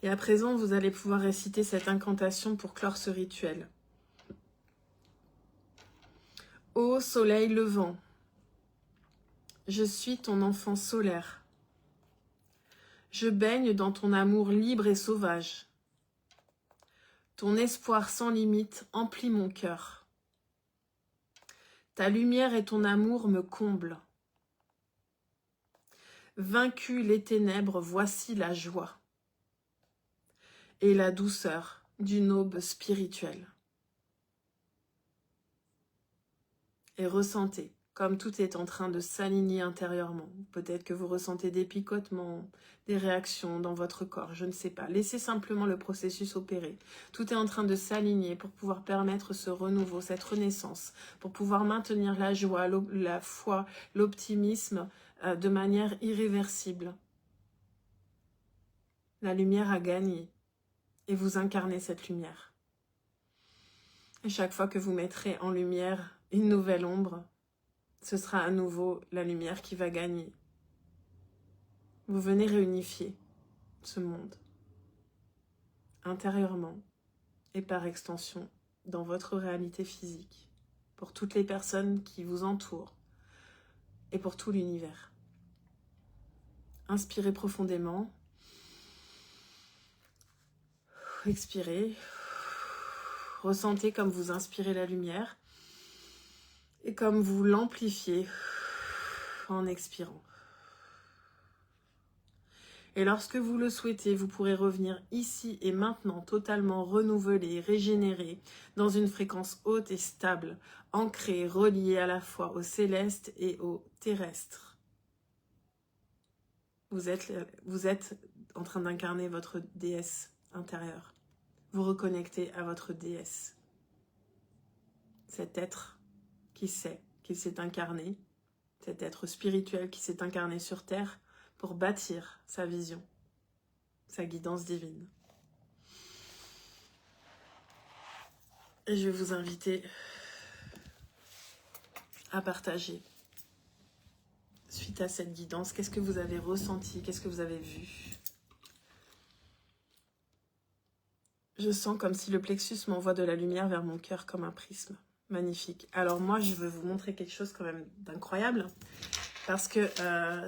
Et à présent, vous allez pouvoir réciter cette incantation pour clore ce rituel. Ô soleil levant, je suis ton enfant solaire. Je baigne dans ton amour libre et sauvage. Ton espoir sans limite emplit mon cœur. Ta lumière et ton amour me comblent. Vaincu les ténèbres, voici la joie et la douceur d'une aube spirituelle. Et ressentez comme tout est en train de s'aligner intérieurement. Peut-être que vous ressentez des picotements, des réactions dans votre corps, je ne sais pas. Laissez simplement le processus opérer. Tout est en train de s'aligner pour pouvoir permettre ce renouveau, cette renaissance, pour pouvoir maintenir la joie, la foi, l'optimisme de manière irréversible. La lumière a gagné et vous incarnez cette lumière. Et chaque fois que vous mettrez en lumière une nouvelle ombre, ce sera à nouveau la lumière qui va gagner. Vous venez réunifier ce monde, intérieurement et par extension, dans votre réalité physique, pour toutes les personnes qui vous entourent et pour tout l'univers. Inspirez profondément, expirez, ressentez comme vous inspirez la lumière et comme vous l'amplifiez en expirant. Et lorsque vous le souhaitez, vous pourrez revenir ici et maintenant totalement renouvelé, régénéré, dans une fréquence haute et stable, ancrée, reliée à la fois au céleste et au terrestre. Vous êtes en train d'incarner votre déesse intérieure. Vous reconnectez à votre déesse. Cet être qui sait qu'il s'est incarné, cet être spirituel qui s'est incarné sur Terre pour bâtir sa vision, sa guidance divine. Et je vais vous inviter à partager suite à cette guidance. Qu'est-ce que vous avez ressenti? Qu'est-ce que vous avez vu? Je sens comme si le plexus m'envoie de la lumière vers mon cœur comme un prisme. Magnifique. Alors moi, je veux vous montrer quelque chose quand même d'incroyable. Parce que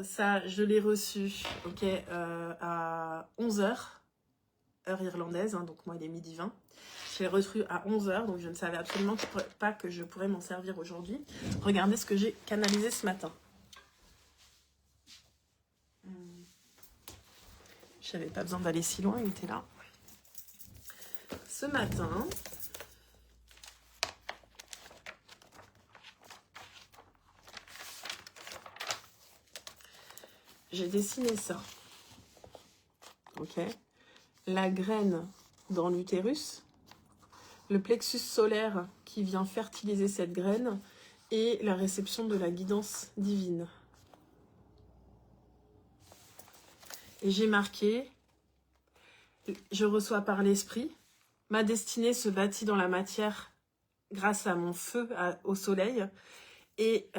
ça, je l'ai reçu à 11h, heure irlandaise. Hein, donc moi, il est midi 20. Je l'ai reçu à 11h, donc je ne savais absolument pas que je pourrais m'en servir aujourd'hui. Regardez ce que j'ai canalisé ce matin. Je n'avais pas besoin d'aller si loin, il était là. Ce matin, j'ai dessiné ça. Ok. La graine dans l'utérus, le plexus solaire qui vient fertiliser cette graine et la réception de la guidance divine. Et j'ai marqué, je reçois par l'esprit, ma destinée se bâtit dans la matière grâce à mon feu au soleil et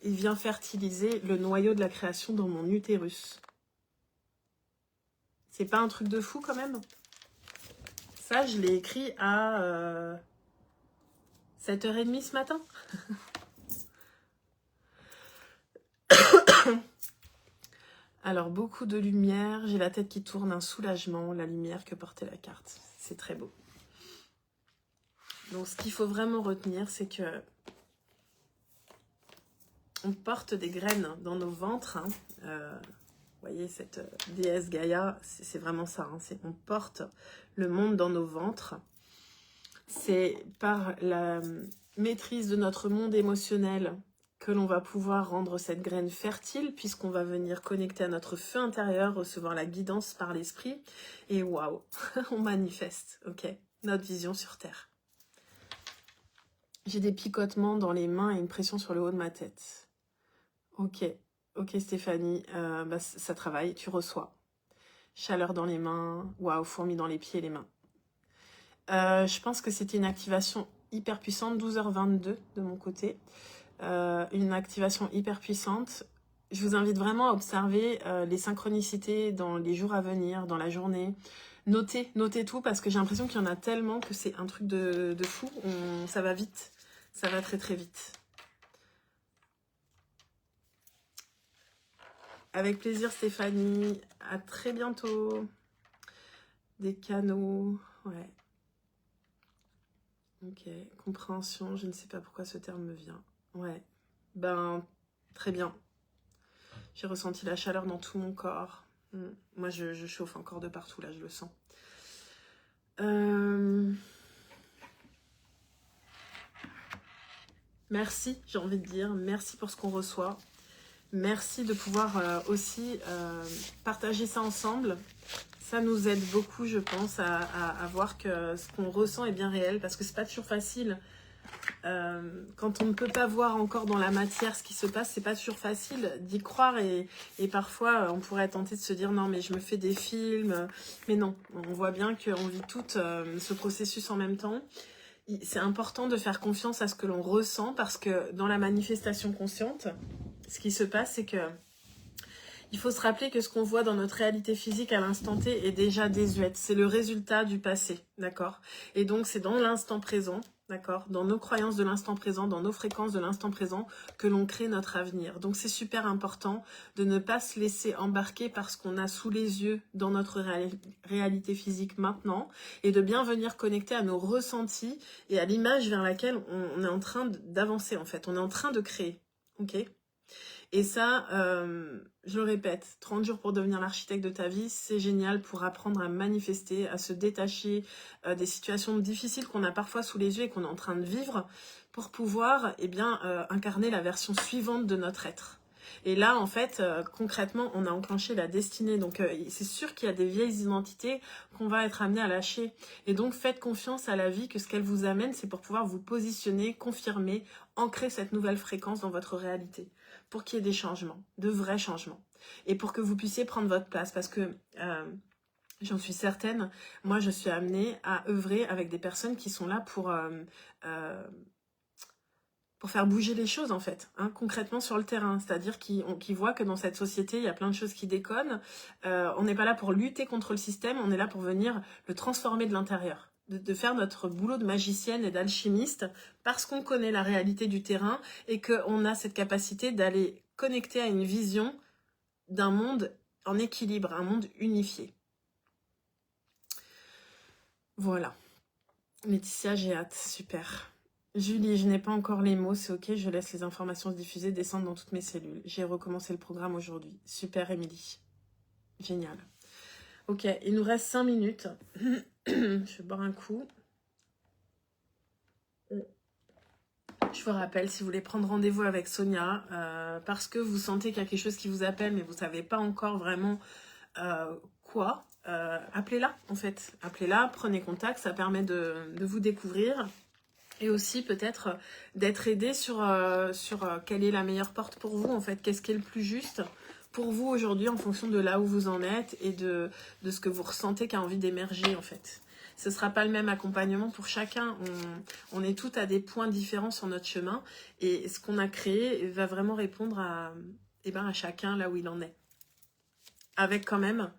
il vient fertiliser le noyau de la création dans mon utérus. C'est pas un truc de fou quand même? Ça, je l'ai écrit à 7h30 ce matin. Alors, beaucoup de lumière. J'ai la tête qui tourne, un soulagement, la lumière que portait la carte. C'est très beau. Donc, ce qu'il faut vraiment retenir, c'est que on porte des graines dans nos ventres. Hein. Vous voyez, cette déesse Gaïa, c'est vraiment ça. Hein. On porte le monde dans nos ventres. C'est par la maîtrise de notre monde émotionnel que l'on va pouvoir rendre cette graine fertile, puisqu'on va venir connecter à notre feu intérieur, recevoir la guidance par l'esprit. Et waouh, on manifeste, ok, notre vision sur Terre. J'ai des picotements dans les mains et une pression sur le haut de ma tête. Ok Stéphanie, ça travaille, tu reçois. Chaleur dans les mains, waouh, fourmis dans les pieds et les mains. Je pense que c'était une activation hyper puissante, 12h22 de mon côté. Une activation hyper puissante. Je vous invite vraiment à observer les synchronicités dans les jours à venir, dans la journée. Notez tout parce que j'ai l'impression qu'il y en a tellement que c'est un truc de fou. Ça va vite, ça va très très vite. Avec plaisir Stéphanie, à très bientôt. Des canaux, ouais. Ok, compréhension, je ne sais pas pourquoi ce terme me vient. Ouais, ben, très bien. J'ai ressenti la chaleur dans tout mon corps. Moi, je chauffe encore de partout, là, je le sens. Merci, j'ai envie de dire. Merci pour ce qu'on reçoit. Merci de pouvoir aussi partager ça ensemble. Ça nous aide beaucoup, je pense, à voir que ce qu'on ressent est bien réel, parce que c'est pas toujours facile. Quand on ne peut pas voir encore dans la matière ce qui se passe, c'est pas toujours facile d'y croire et parfois on pourrait être tenté de se dire non mais je me fais des films, mais non, on voit bien qu'on vit tout ce processus en même temps. C'est important de faire confiance à ce que l'on ressent parce que dans la manifestation consciente, ce qui se passe c'est que il faut se rappeler que ce qu'on voit dans notre réalité physique à l'instant T est déjà désuète. C'est le résultat du passé, d'accord? Et donc, c'est dans l'instant présent, d'accord? Dans nos croyances de l'instant présent, dans nos fréquences de l'instant présent, que l'on crée notre avenir. Donc, c'est super important de ne pas se laisser embarquer par ce qu'on a sous les yeux dans notre réalité physique maintenant et de bien venir connecter à nos ressentis et à l'image vers laquelle on est en train d'avancer, en fait. On est en train de créer, ok? Et ça, je le répète, 30 jours pour devenir l'architecte de ta vie, c'est génial pour apprendre à manifester, à se détacher des situations difficiles qu'on a parfois sous les yeux et qu'on est en train de vivre pour pouvoir incarner la version suivante de notre être. Et là, en fait, concrètement, on a enclenché la destinée. Donc, c'est sûr qu'il y a des vieilles identités qu'on va être amené à lâcher. Et donc, faites confiance à la vie que ce qu'elle vous amène, c'est pour pouvoir vous positionner, confirmer, ancrer cette nouvelle fréquence dans votre réalité. Pour qu'il y ait des changements, de vrais changements. Et pour que vous puissiez prendre votre place. Parce que... j'en suis certaine, moi je suis amenée à œuvrer avec des personnes qui sont là pour faire bouger les choses en fait, hein, concrètement sur le terrain, c'est-à-dire qui voient que dans cette société il y a plein de choses qui déconnent, on n'est pas là pour lutter contre le système, on est là pour venir le transformer de l'intérieur, de faire notre boulot de magicienne et d'alchimiste, parce qu'on connaît la réalité du terrain et qu'on a cette capacité d'aller connecter à une vision d'un monde en équilibre, un monde unifié. Voilà. Laetitia, j'ai hâte, super. Julie, je n'ai pas encore les mots, c'est ok, je laisse les informations diffusées descendre dans toutes mes cellules. J'ai recommencé le programme aujourd'hui. Super, Émilie. Génial. Ok, il nous reste 5 minutes. Je vais boire un coup. Je vous rappelle, si vous voulez prendre rendez-vous avec Sonia, parce que vous sentez qu'il y a quelque chose qui vous appelle, mais vous ne savez pas encore vraiment quoi, appelez-la en fait. Appelez-la, prenez contact, ça permet de vous découvrir. Et aussi peut-être d'être aidé sur quelle est la meilleure porte pour vous, en fait. Qu'est-ce qui est le plus juste pour vous aujourd'hui en fonction de là où vous en êtes et de ce que vous ressentez qui a envie d'émerger, en fait. Ce ne sera pas le même accompagnement pour chacun. On est toutes à des points différents sur notre chemin. Et ce qu'on a créé va vraiment répondre à chacun là où il en est. Avec quand même...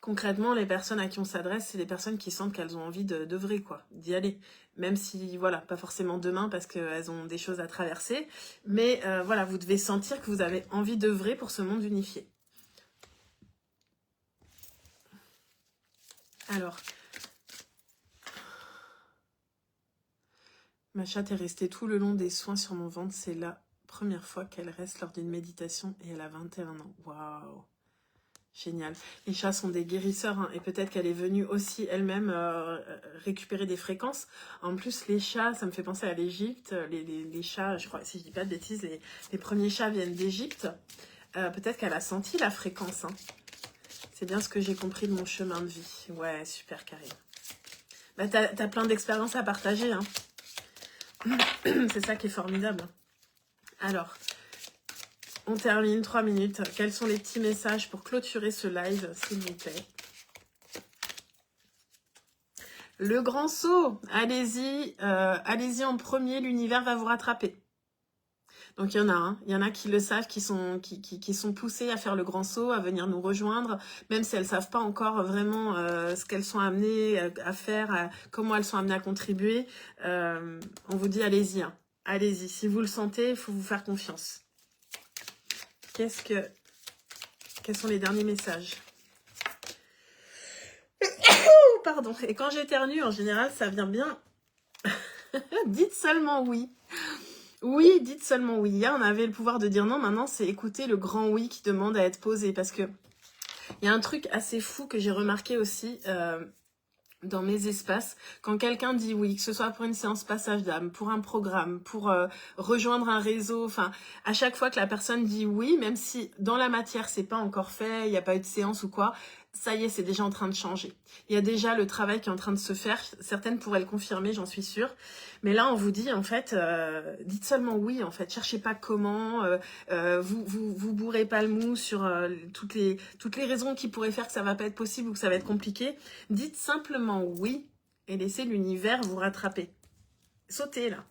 concrètement, les personnes à qui on s'adresse, c'est des personnes qui sentent qu'elles ont envie d'œuvrer, quoi, d'y aller. Même si, voilà, pas forcément demain parce qu'elles ont des choses à traverser. Mais voilà, vous devez sentir que vous avez envie d'œuvrer pour ce monde unifié. Alors, ma chatte est restée tout le long des soins sur mon ventre. C'est la première fois qu'elle reste lors d'une méditation et elle a 21 ans. Waouh! Génial. Les chats sont des guérisseurs, hein, et peut-être qu'elle est venue aussi elle-même récupérer des fréquences. En plus, les chats, ça me fait penser à l'Égypte. Les chats, je crois, si je dis pas de bêtises, les premiers chats viennent d'Égypte. Peut-être qu'elle a senti la fréquence. Hein. C'est bien ce que j'ai compris de mon chemin de vie. Ouais, super, Karine. Bah, t'as plein d'expériences à partager. Hein. C'est ça qui est formidable. Alors... on termine 3 minutes. Quels sont les petits messages pour clôturer ce live, s'il vous plaît? Le grand saut, allez-y, allez-y en premier, l'univers va vous rattraper. Donc il y en a qui le savent, qui sont poussés à faire le grand saut, à venir nous rejoindre, même si elles ne savent pas encore vraiment ce qu'elles sont amenées à faire, comment elles sont amenées à contribuer. On vous dit allez-y, hein. Allez-y, si vous le sentez, il faut vous faire confiance. Quels sont les derniers messages? Pardon. Et quand j'éternue, en général, ça vient bien. Dites seulement oui. Oui, dites seulement oui. Hier, on avait le pouvoir de dire non. Maintenant, c'est écouter le grand oui qui demande à être posé. Parce que il y a un truc assez fou que j'ai remarqué aussi dans mes espaces. Quand quelqu'un dit oui, que ce soit pour une séance passage d'âme, pour un programme, pour rejoindre un réseau, enfin, à chaque fois que la personne dit oui, même si dans la matière, c'est pas encore fait, il n'y a pas eu de séance ou quoi, ça y est, c'est déjà en train de changer. Il y a déjà le travail qui est en train de se faire. Certaines pourraient le confirmer, j'en suis sûre. Mais là, on vous dit, en fait, dites seulement oui, en fait. Cherchez pas comment, vous bourrez pas le mou sur toutes les raisons qui pourraient faire que ça va pas être possible ou que ça va être compliqué. Dites simplement oui et laissez l'univers vous rattraper. Sautez, là.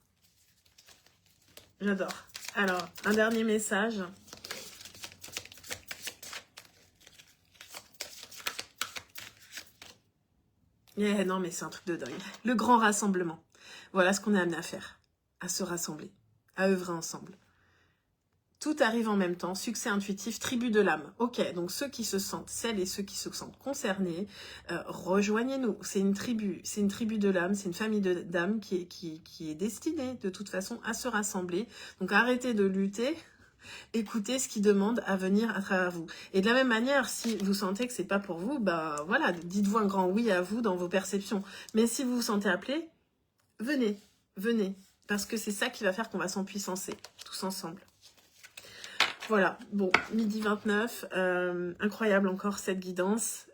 J'adore. Alors, un dernier message. Yeah, non, mais c'est un truc de dingue. Le grand rassemblement. Voilà ce qu'on est amené à faire. À se rassembler. À œuvrer ensemble. Tout arrive en même temps. Succès intuitif, tribu de l'âme. Ok, donc ceux qui se sentent, celles et ceux qui se sentent concernés, rejoignez-nous. C'est une tribu de l'âme, c'est une famille d'âmes qui est destinée de toute façon à se rassembler. Donc arrêtez de lutter. Écoutez ce qui demande à venir à travers vous. Et de la même manière, si vous sentez que c'est pas pour vous, ben voilà, dites-vous un grand oui à vous dans vos perceptions. Mais si vous vous sentez appelé, venez, parce que c'est ça qui va faire qu'on va s'empuissancer, tous ensemble. Voilà, bon, midi 29, incroyable encore cette guidance.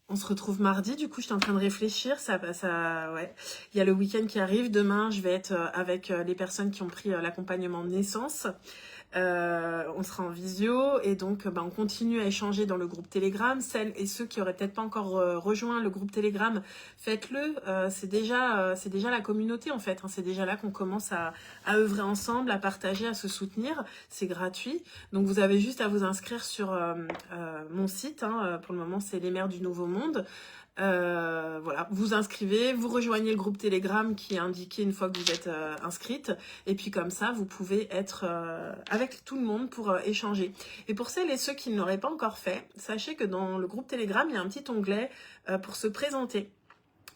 On se retrouve mardi, du coup, j'étais en train de réfléchir, ouais. Il y a le week-end qui arrive, demain, je vais être avec les personnes qui ont pris l'accompagnement de naissance. On sera en visio et donc on continue à échanger dans le groupe Telegram. Celles et ceux qui auraient peut-être pas encore rejoint le groupe Telegram, faites-le. C'est déjà la communauté en fait. Hein. C'est déjà là qu'on commence à œuvrer ensemble, à partager, à se soutenir. C'est gratuit. Donc vous avez juste à vous inscrire sur mon site. Hein. Pour le moment, c'est les mères du Nouveau Monde. Voilà, vous inscrivez, vous rejoignez le groupe Telegram qui est indiqué une fois que vous êtes inscrite, et puis comme ça vous pouvez être avec tout le monde pour échanger. Et pour celles et ceux qui ne l'auraient pas encore fait, sachez que dans le groupe Telegram il y a un petit onglet pour se présenter.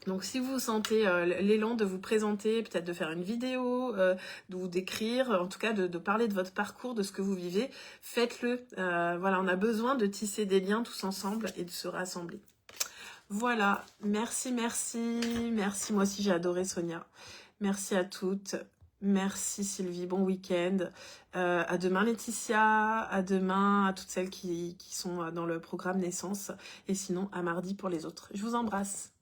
Donc si vous sentez l'élan de vous présenter, peut-être de faire une vidéo, de vous décrire, en tout cas de parler de votre parcours, de ce que vous vivez, faites-le. Voilà, on a besoin de tisser des liens tous ensemble et de se rassembler. Voilà, merci, moi aussi j'ai adoré Sonia, merci à toutes, merci Sylvie, bon week-end, à demain Laetitia, à demain à toutes celles qui sont dans le programme naissance, et sinon à mardi pour les autres, je vous embrasse.